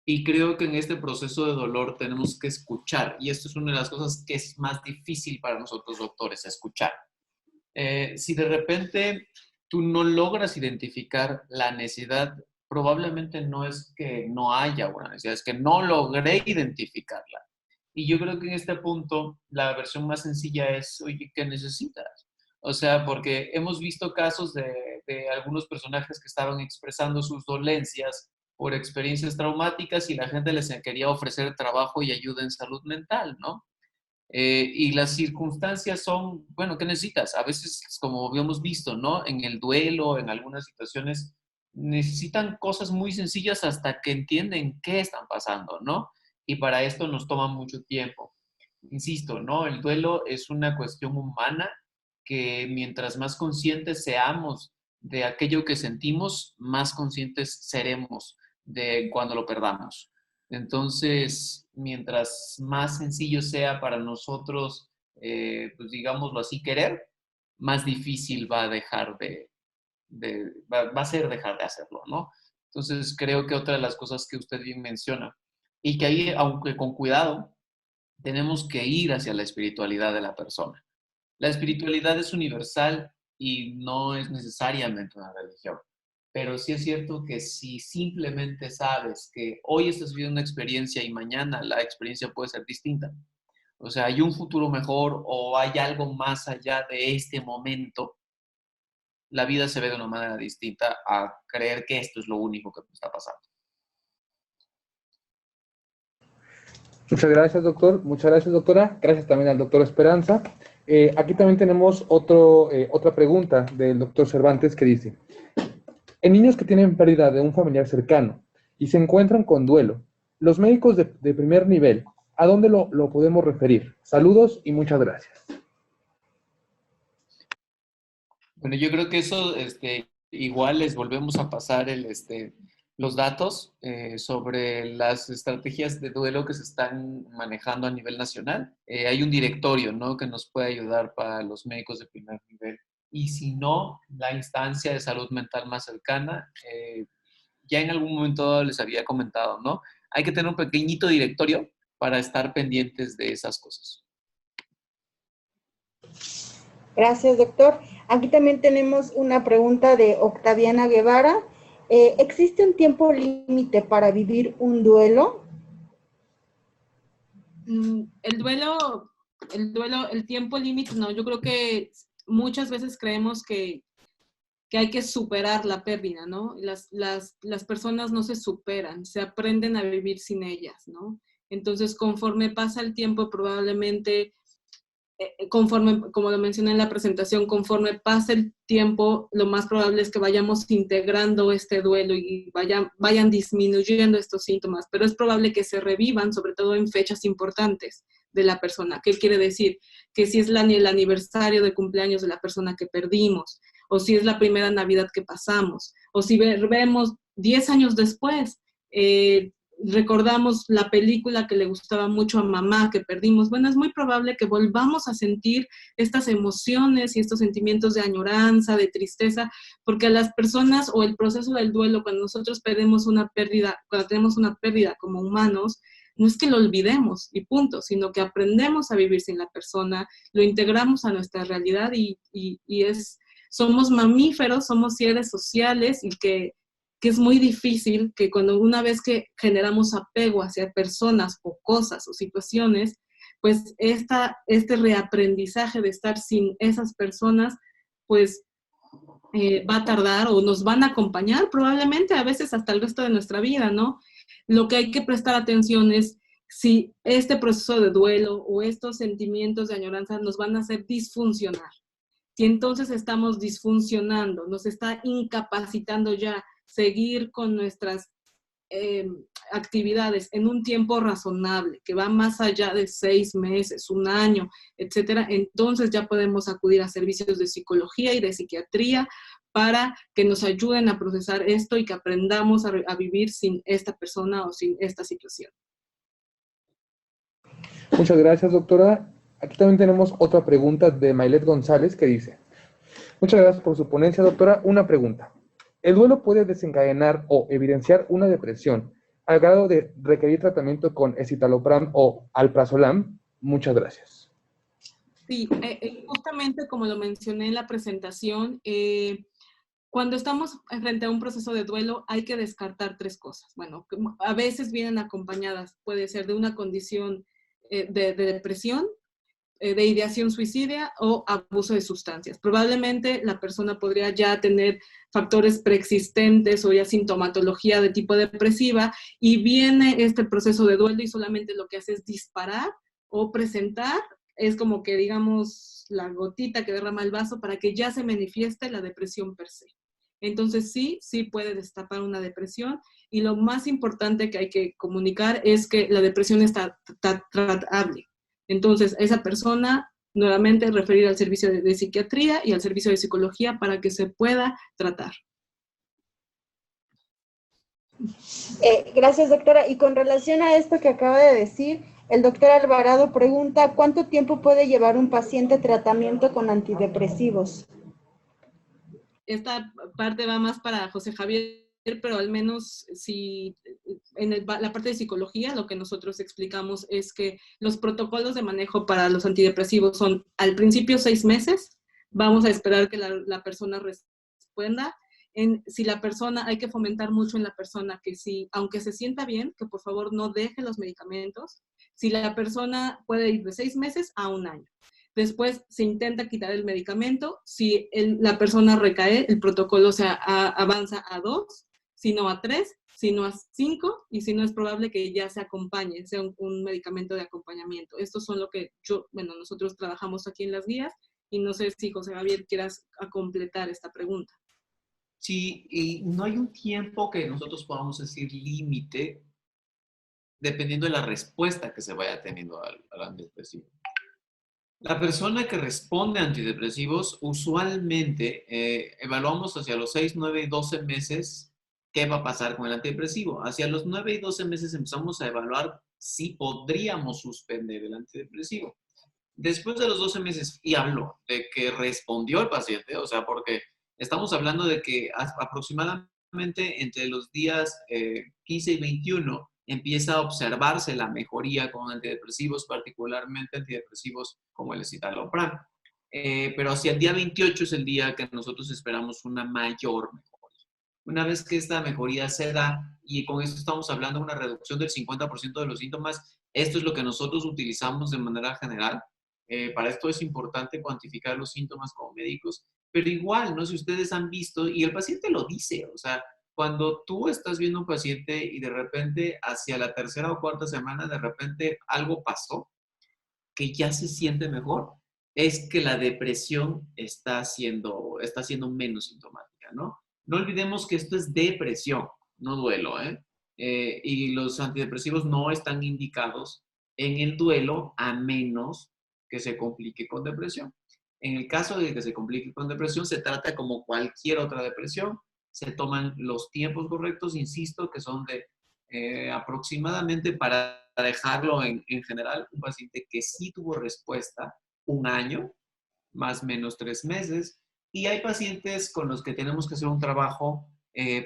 Speaker 1: Y creo que en este proceso de dolor tenemos que escuchar, y esto es una de las cosas que es más difícil para nosotros doctores, escuchar. Si de repente tú no logras identificar la necesidad, probablemente no es que no haya una necesidad, es que no logré identificarla. Y yo creo que en este punto la versión más sencilla es, oye, ¿qué necesitas? O sea, porque hemos visto casos de algunos personajes que estaban expresando sus dolencias por experiencias traumáticas y la gente les quería ofrecer trabajo y ayuda en salud mental, ¿no? Y las circunstancias son, bueno, ¿qué necesitas? A veces, como habíamos visto, ¿no? En el duelo, en algunas situaciones, necesitan cosas muy sencillas hasta que entienden qué están pasando, ¿no? Y para esto nos toma mucho tiempo. Insisto, ¿no? El duelo es una cuestión humana que mientras más conscientes seamos de aquello que sentimos, más conscientes seremos de cuando lo perdamos. Entonces, mientras más sencillo sea para nosotros, pues digámoslo así, querer, más difícil va a dejar va a ser dejar de hacerlo, ¿no? Entonces, creo que otra de las cosas que usted bien menciona, y que ahí, aunque con cuidado, tenemos que ir hacia la espiritualidad de la persona. La espiritualidad es universal y no es necesariamente una religión. Pero sí es cierto que si simplemente sabes que hoy estás viviendo una experiencia y mañana la experiencia puede ser distinta, o sea, hay un futuro mejor o hay algo más allá de este momento, la vida se ve de una manera distinta a creer que esto es lo único que me está pasando.
Speaker 3: Muchas gracias, doctor. Muchas gracias, doctora. Gracias también al doctor Esperanza. Aquí también tenemos otra pregunta del doctor Cervantes que dice, en niños que tienen pérdida de un familiar cercano y se encuentran con duelo, los médicos de primer nivel, ¿a dónde lo podemos referir? Saludos y muchas gracias.
Speaker 1: Bueno, yo creo que eso, igual les volvemos a pasar los datos sobre las estrategias de duelo que se están manejando a nivel nacional. Hay un directorio, ¿no?, que nos puede ayudar para los médicos de primer nivel. Y si no, la instancia de salud mental más cercana, ya en algún momento les había comentado, ¿no? Hay que tener un pequeñito directorio para estar pendientes de esas cosas.
Speaker 4: Gracias, doctor. Aquí también tenemos una pregunta de Octaviana Guevara. ¿Existe un tiempo límite para vivir un duelo?
Speaker 2: El tiempo límite, no, yo creo que muchas veces creemos que hay que superar la pérdida, ¿no? Las personas no se superan, se aprenden a vivir sin ellas, ¿no? Entonces, conforme pasa el tiempo, probablemente, conforme, como lo mencioné en la presentación, conforme pasa el tiempo, lo más probable es que vayamos integrando este duelo y vayan disminuyendo estos síntomas, pero es probable que se revivan, sobre todo en fechas importantes de la persona. ¿Qué quiere decir? Que si es el aniversario de cumpleaños de la persona que perdimos, o si es la primera Navidad que pasamos, o si vemos 10 años después, recordamos la película que le gustaba mucho a mamá que perdimos. Bueno, es muy probable que volvamos a sentir estas emociones y estos sentimientos de añoranza, de tristeza, porque a las personas o el proceso del duelo, cuando nosotros perdemos una pérdida, cuando tenemos una pérdida como humanos, no es que lo olvidemos y punto, sino que aprendemos a vivir sin la persona, lo integramos a nuestra realidad y somos mamíferos, somos seres sociales y que es muy difícil que cuando una vez que generamos apego hacia personas o cosas o situaciones, pues este reaprendizaje de estar sin esas personas, pues va a tardar o nos van a acompañar probablemente a veces hasta el resto de nuestra vida, ¿no? Lo que hay que prestar atención es si este proceso de duelo o estos sentimientos de añoranza nos van a hacer disfuncionar. si entonces estamos disfuncionando, nos está incapacitando ya seguir con nuestras actividades en un tiempo razonable, que va más allá de 6 meses, un año, etcétera, entonces ya podemos acudir a servicios de psicología y de psiquiatría para que nos ayuden a procesar esto y que aprendamos a vivir sin esta persona o sin esta situación.
Speaker 3: Muchas gracias, doctora. Aquí también tenemos otra pregunta de Mailet González que dice: muchas gracias por su ponencia, doctora. Una pregunta. ¿El duelo puede desencadenar o evidenciar una depresión al grado de requerir tratamiento con escitalopram o alprazolam? Muchas gracias.
Speaker 2: Sí, justamente como lo mencioné en la presentación, cuando estamos frente a un proceso de duelo hay que descartar 3 cosas. Bueno, a veces vienen acompañadas, puede ser de una condición de depresión, de ideación suicida o abuso de sustancias. Probablemente la persona podría ya tener factores preexistentes o ya sintomatología de tipo depresiva y viene este proceso de duelo y solamente lo que hace es disparar o presentar, es como que digamos la gotita que derrama el vaso para que ya se manifieste la depresión per se. Entonces sí puede destapar una depresión y lo más importante que hay que comunicar es que la depresión está tratable. Entonces, esa persona, nuevamente, referir al servicio de psiquiatría y al servicio de psicología para que se pueda tratar.
Speaker 4: Gracias, doctora. Y con relación a esto que acaba de decir, el doctor Alvarado pregunta, ¿cuánto tiempo puede llevar un paciente tratamiento con antidepresivos?
Speaker 2: Esta parte va más para José Javier, pero al menos si en la parte de psicología lo que nosotros explicamos es que los protocolos de manejo para los antidepresivos son al principio 6 meses, vamos a esperar que la persona responda. Si la persona, hay que fomentar mucho en la persona que si, aunque se sienta bien, que por favor no deje los medicamentos. Si la persona puede ir de 6 meses a 1 año. Después se intenta quitar el medicamento. Si la persona recae, el protocolo avanza a 2, si no a 3, si no a 5, y si no es probable que ya se acompañe, sea un medicamento de acompañamiento. Estos son lo que nosotros trabajamos aquí en las guías, y no sé si José Javier quieras completar esta pregunta.
Speaker 1: Sí, y no hay un tiempo que nosotros podamos decir límite, dependiendo de la respuesta que se vaya teniendo al antidepresivo. La persona que responde a antidepresivos, usualmente evaluamos hacia los 6, 9 y 12 meses qué va a pasar con el antidepresivo. Hacia los 9 y 12 meses empezamos a evaluar si podríamos suspender el antidepresivo. Después de los 12 meses, y hablo de que respondió el paciente, o sea, porque estamos hablando de que aproximadamente entre los días 15 y 21 empieza a observarse la mejoría con antidepresivos, particularmente antidepresivos como el escitalopram. Pero hacia el día 28 es el día que nosotros esperamos una mayor mejoría. Una vez que esta mejoría se da, y con esto estamos hablando de una reducción del 50% de los síntomas, esto es lo que nosotros utilizamos de manera general. Para esto es importante cuantificar los síntomas como médicos, pero igual, no sé si ustedes han visto, y el paciente lo dice, o sea, cuando tú estás viendo un paciente y de repente hacia la 3ª o 4ª semana de repente algo pasó, que ya se siente mejor, es que la depresión está siendo menos sintomática, ¿no? No olvidemos que esto es depresión, no duelo, ¿eh? Y los antidepresivos no están indicados en el duelo a menos que se complique con depresión. En el caso de que se complique con depresión, se trata como cualquier otra depresión. Se toman los tiempos correctos, insisto, que son de aproximadamente, para dejarlo en general, un paciente que sí tuvo respuesta, 1 año, más o menos 3 meses, y hay pacientes con los que tenemos que hacer un trabajo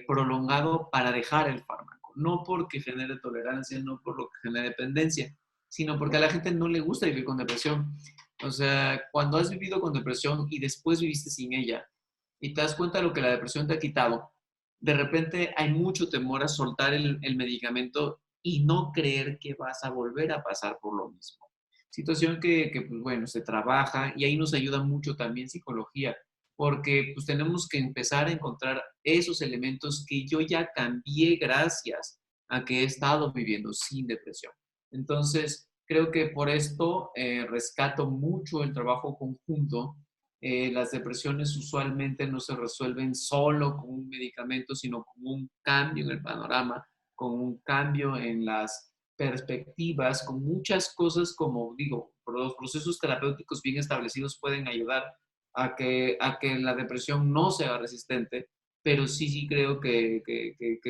Speaker 1: prolongado para dejar el fármaco, no porque genere tolerancia, no por lo que genere dependencia, sino porque a la gente no le gusta vivir con depresión. O sea, cuando has vivido con depresión y después viviste sin ella, y te das cuenta de lo que la depresión te ha quitado, de repente hay mucho temor a soltar el medicamento y no creer que vas a volver a pasar por lo mismo. Situación que pues bueno, se trabaja, y ahí nos ayuda mucho también psicología, porque pues tenemos que empezar a encontrar esos elementos que yo ya cambié gracias a que he estado viviendo sin depresión. Entonces, creo que por esto rescato mucho el trabajo conjunto Las depresiones usualmente no se resuelven solo con un medicamento, sino con un cambio en el panorama, con un cambio en las perspectivas, con muchas cosas, como digo, los procesos terapéuticos bien establecidos pueden ayudar a que la depresión no sea resistente, pero sí creo que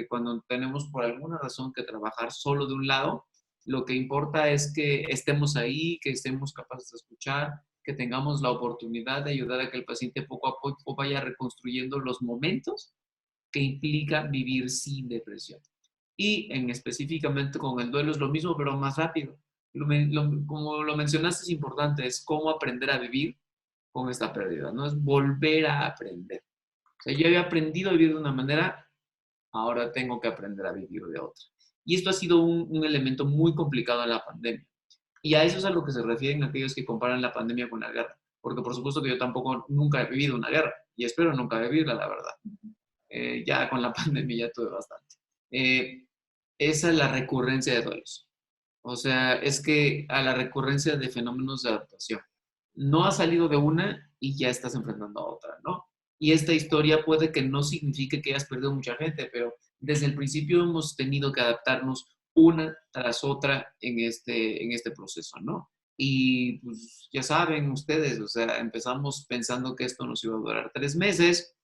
Speaker 1: cuando tenemos por alguna razón que trabajar solo de un lado, lo que importa es que estemos ahí, que estemos capaces de escuchar, que tengamos la oportunidad de ayudar a que el paciente poco a poco vaya reconstruyendo los momentos que implica vivir sin depresión. Y en específicamente con el duelo es lo mismo, pero más rápido. Como lo mencionaste, es importante, es cómo aprender a vivir con esta pérdida, ¿no? Es volver a aprender. O sea, yo había aprendido a vivir de una manera, ahora tengo que aprender a vivir de otra. Y esto ha sido un elemento muy complicado en la pandemia. Y a eso es a lo que se refieren aquellos que comparan la pandemia con la guerra. Porque por supuesto que yo tampoco nunca he vivido una guerra y espero nunca vivirla, la verdad. Ya con la pandemia ya tuve bastante. Esa es la recurrencia de duelos. O sea, es que a la recurrencia de fenómenos de adaptación. No has salido de una y ya estás enfrentando a otra, ¿no? Y esta historia puede que no signifique que hayas perdido mucha gente, pero desde el principio hemos tenido que adaptarnos una tras otra en este proceso, ¿no? Y pues ya saben ustedes, o sea, empezamos pensando que esto nos iba a durar 3 meses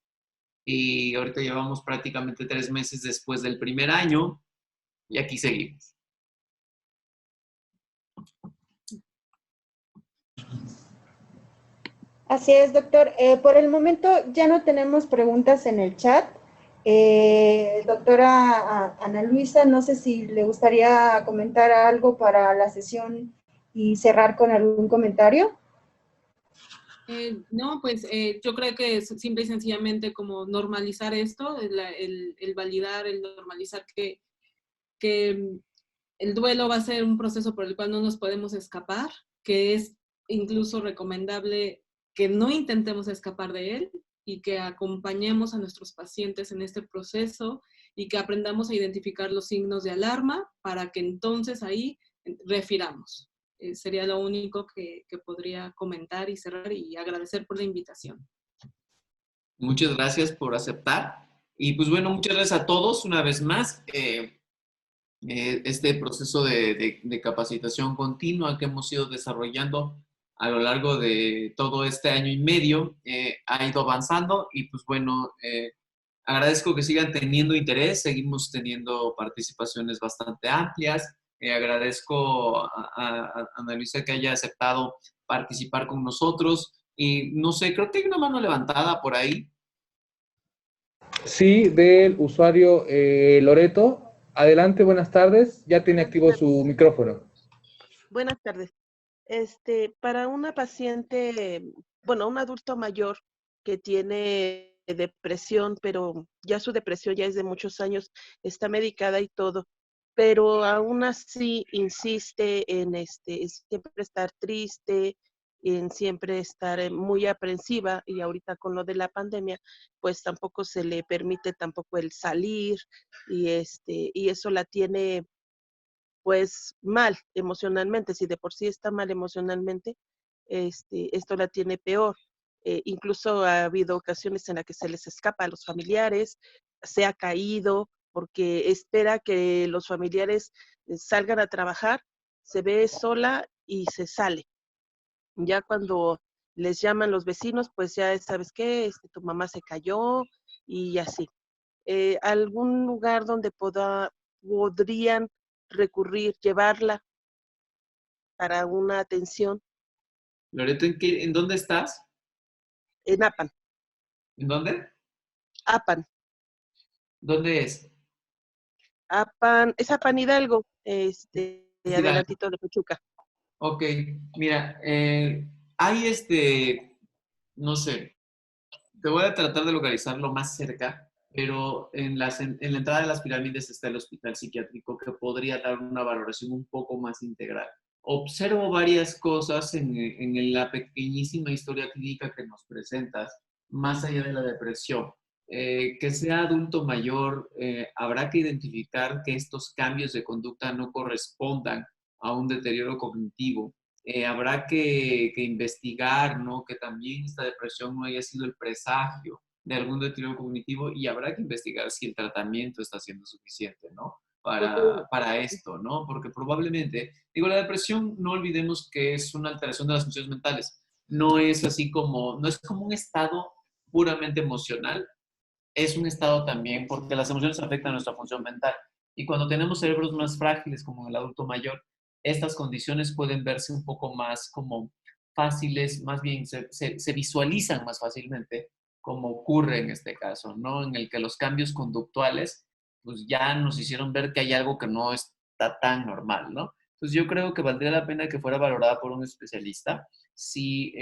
Speaker 1: y ahorita llevamos prácticamente 3 meses después del primer año y aquí seguimos.
Speaker 4: Así es, doctor. Por el momento ya no tenemos preguntas en el chat. Doctora Ana Luisa, no sé si le gustaría comentar algo para la sesión y cerrar con algún comentario.
Speaker 2: No, pues yo creo que es simple y sencillamente como normalizar esto, el validar, el normalizar que el duelo va a ser un proceso por el cual no nos podemos escapar, que es incluso recomendable que no intentemos escapar de él y que acompañemos a nuestros pacientes en este proceso y que aprendamos a identificar los signos de alarma para que entonces ahí refiramos. Sería lo único que podría comentar y cerrar y agradecer por la invitación.
Speaker 1: Muchas gracias por aceptar. Y pues bueno, muchas gracias a todos una vez más. Este proceso de capacitación continua que hemos ido desarrollando a lo largo de todo este año y medio ha ido avanzando y pues bueno, agradezco que sigan teniendo interés, seguimos teniendo participaciones bastante amplias. Agradezco a Ana Luisa que haya aceptado participar con nosotros y no sé, creo que hay una mano levantada por ahí.
Speaker 3: Sí, del usuario Loreto. Adelante, buenas tardes. Ya tiene activo su micrófono.
Speaker 6: Buenas tardes. Para una paciente, bueno, un adulto mayor que tiene depresión, pero ya su depresión ya es de muchos años, está medicada y todo, pero aún así insiste en siempre estar triste, en siempre estar muy aprensiva, y ahorita con lo de la pandemia, pues tampoco se le permite tampoco el salir, y eso la tiene pues mal emocionalmente. Si de por sí está mal emocionalmente, esto la tiene peor. Incluso ha habido ocasiones en las que se les escapa a los familiares, se ha caído porque espera que los familiares salgan a trabajar, se ve sola y se sale. Ya cuando les llaman los vecinos, pues ya sabes qué, tu mamá se cayó y así. Algún lugar donde podrían recurrir, llevarla para una atención
Speaker 1: Loreto, ¿en dónde estás?
Speaker 6: en Apan.
Speaker 1: ¿En dónde?
Speaker 6: Apan,
Speaker 1: ¿Dónde es?
Speaker 6: es Apan Hidalgo,
Speaker 1: Hidalgo.
Speaker 6: adelantito de Pachuca.
Speaker 1: Ok, mira, hay no sé, te voy a tratar de localizar lo más cerca, pero en la entrada de las pirámides está el hospital psiquiátrico que podría dar una valoración un poco más integral. Observo varias cosas en la pequeñísima historia clínica que nos presentas, más allá de la depresión. Que sea adulto mayor, habrá que identificar que estos cambios de conducta no correspondan a un deterioro cognitivo. Habrá que investigar, ¿no? Que también esta depresión no haya sido el presagio de algún deterioro cognitivo y habrá que investigar si el tratamiento está siendo suficiente, ¿no?
Speaker 6: Porque,
Speaker 1: Para esto, ¿no? Porque probablemente, digo, la depresión, no olvidemos que es una alteración de las funciones mentales. No es así como, no es como un estado puramente emocional, es un estado también porque las emociones afectan nuestra función mental. Y cuando tenemos cerebros más frágiles, como en el adulto mayor, estas condiciones pueden verse un poco más como fáciles, más bien se visualizan más fácilmente, como ocurre en este caso, ¿no? En el que los cambios conductuales, pues ya nos hicieron ver que hay algo que no está tan normal, ¿no? Entonces yo creo que valdría la pena que fuera valorada por un especialista si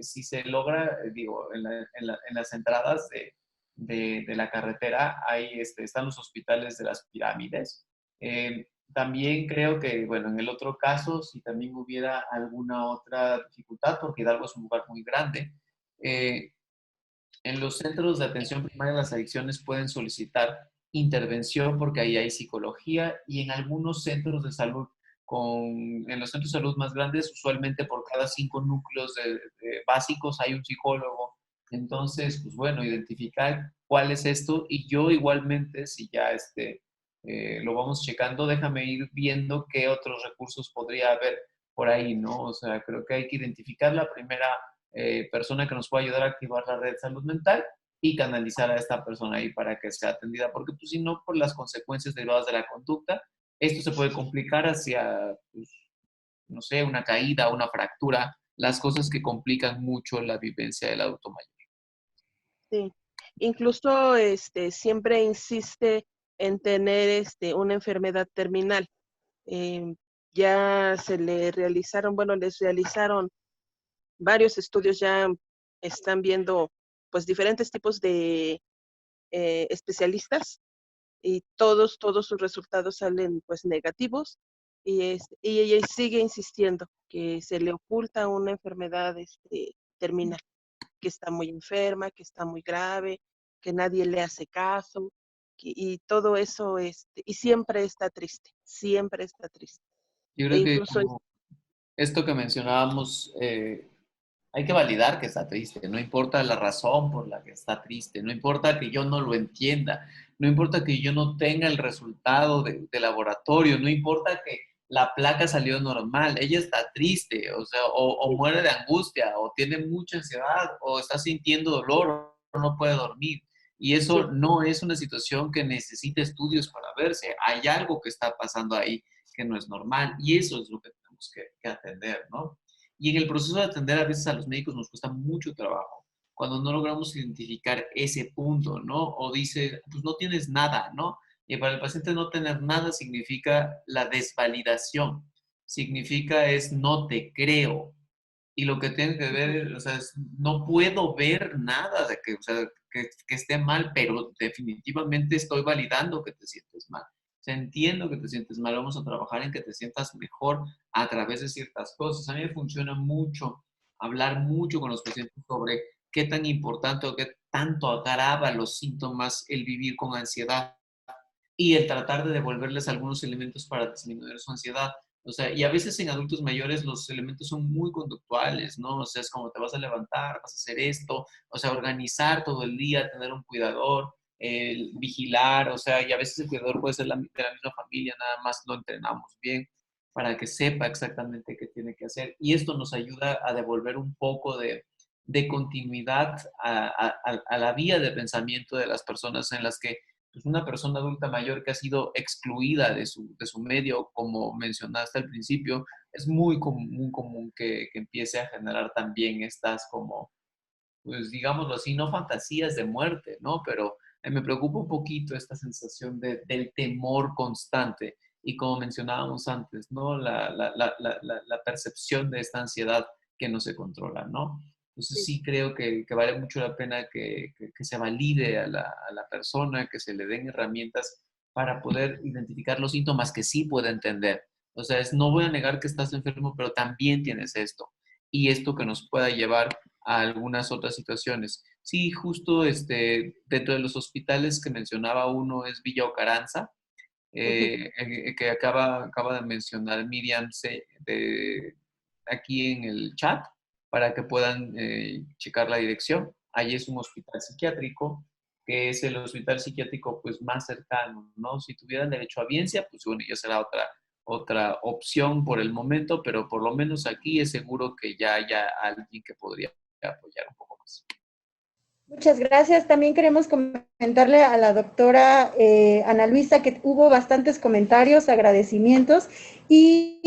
Speaker 1: se logra, digo, en las entradas de la carretera, ahí están los hospitales de las pirámides. También creo que, bueno, en el otro caso, si también hubiera alguna otra dificultad, porque Hidalgo es un lugar muy grande, eh, en los centros de atención primaria de las adicciones pueden solicitar intervención porque ahí hay psicología y en algunos centros de salud, en los centros de salud más grandes, usualmente por cada 5 núcleos básicos hay un psicólogo. Entonces, pues bueno, identificar cuál es esto y yo igualmente, si ya lo vamos checando, déjame ir viendo qué otros recursos podría haber por ahí, ¿no? O sea, creo que hay que identificar la primera persona que nos pueda ayudar a activar la red de salud mental y canalizar a esta persona ahí para que sea atendida, porque pues, si no, por las consecuencias derivadas de la conducta, esto se puede complicar hacia, pues, no sé, una caída, una fractura, las cosas que complican mucho la vivencia del adulto mayor.
Speaker 6: sí. Incluso siempre insiste en tener una enfermedad terminal. Eh, ya se le realizaron, bueno, les realizaron varios estudios, ya están viendo pues diferentes tipos de especialistas y todos sus resultados salen pues negativos y ella sigue insistiendo que se le oculta una enfermedad terminal, que está muy enferma, que está muy grave, que nadie le hace caso y todo eso y siempre está triste, siempre está triste.
Speaker 1: Yo
Speaker 6: E
Speaker 1: creo que
Speaker 6: incluso
Speaker 1: como esto que mencionábamos, hay que validar que está triste, no importa la razón por la que está triste, no importa que yo no lo entienda, no importa que yo no tenga el resultado de laboratorio, no importa que la placa salió normal, ella está triste, o sea, o muere de angustia, o tiene mucha ansiedad, o está sintiendo dolor, o no puede dormir. Y
Speaker 6: sí,
Speaker 1: eso no es una situación que necesite estudios para verse. Hay algo que está pasando ahí que no es normal y eso es lo que tenemos que atender, ¿no? Y en el proceso de atender a veces a los médicos nos cuesta mucho trabajo cuando no logramos identificar ese punto, ¿no? O dice, pues no tienes nada, ¿no? Y para el paciente no tener nada significa la desvalidación, significa es no te creo. Y lo que tiene que ver, o sea, no puedo ver nada de que, o sea, que esté mal, pero definitivamente estoy validando que te sientes mal. O sea, entiendo que te sientes mal, vamos a trabajar en que te sientas mejor a través de ciertas cosas. A mí me funciona mucho hablar mucho con los pacientes sobre qué tan importante o qué tanto agrava los síntomas el vivir con ansiedad y el tratar de devolverles algunos elementos para disminuir su ansiedad. O sea, y a veces en adultos mayores los elementos son muy conductuales, ¿no? O sea, es como te vas a levantar, vas a hacer esto, o sea, organizar todo el día, tener un cuidador, vigilar, o sea, y a veces el cuidador puede ser de la misma familia, nada más lo entrenamos bien para que sepa exactamente qué tiene que hacer. Y esto nos ayuda a devolver un poco de continuidad a la vía de pensamiento de las personas en las que pues una persona adulta mayor que ha sido excluida de su medio, como mencionaste al principio, es muy común que empiece a generar también estas como, pues digámoslo así, no fantasías de muerte, ¿no? Pero me preocupa un poquito esta sensación del temor constante y como mencionábamos antes, ¿no? La percepción de esta ansiedad que no se controla, ¿no? Entonces
Speaker 6: sí,
Speaker 1: sí creo que vale mucho la pena que se valide a la persona, que se le den herramientas para poder identificar los síntomas que sí puede entender. O sea, no voy a negar que estás enfermo, pero también tienes esto. Y esto que nos pueda llevar a algunas otras situaciones. Sí, justo dentro de los hospitales que mencionaba uno es Villa Ocaranza,
Speaker 6: ujú,
Speaker 1: que acaba de mencionar Miriam aquí en el chat para que puedan checar la dirección. Ahí es un hospital psiquiátrico, que es el hospital psiquiátrico pues más cercano, ¿no? Si tuvieran derecho a biencia, pues bueno, ya será otra opción por el momento, pero por lo menos aquí es seguro que ya haya alguien que podría apoyar un poco más.
Speaker 4: Muchas gracias. También queremos comentarle a la doctora Ana Luisa que hubo bastantes comentarios, agradecimientos y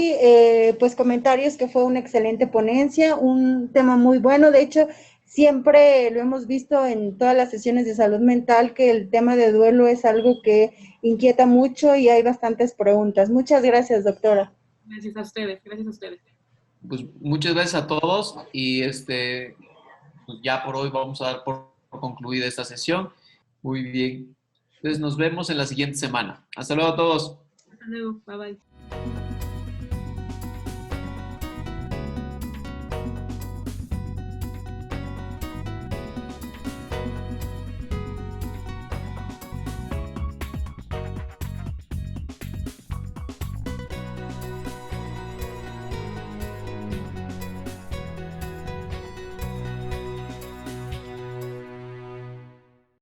Speaker 4: pues comentarios que fue una excelente ponencia, un tema muy bueno. De hecho, siempre lo hemos visto en todas las sesiones de salud mental que el tema de duelo es algo que inquieta mucho y hay bastantes preguntas. Muchas gracias, doctora.
Speaker 2: Gracias a ustedes, gracias a ustedes.
Speaker 1: Pues muchas gracias a todos y pues ya por hoy vamos a dar por concluida esta sesión. Muy bien. Entonces nos vemos en la siguiente semana. Hasta luego a todos.
Speaker 2: Hasta luego, bye bye.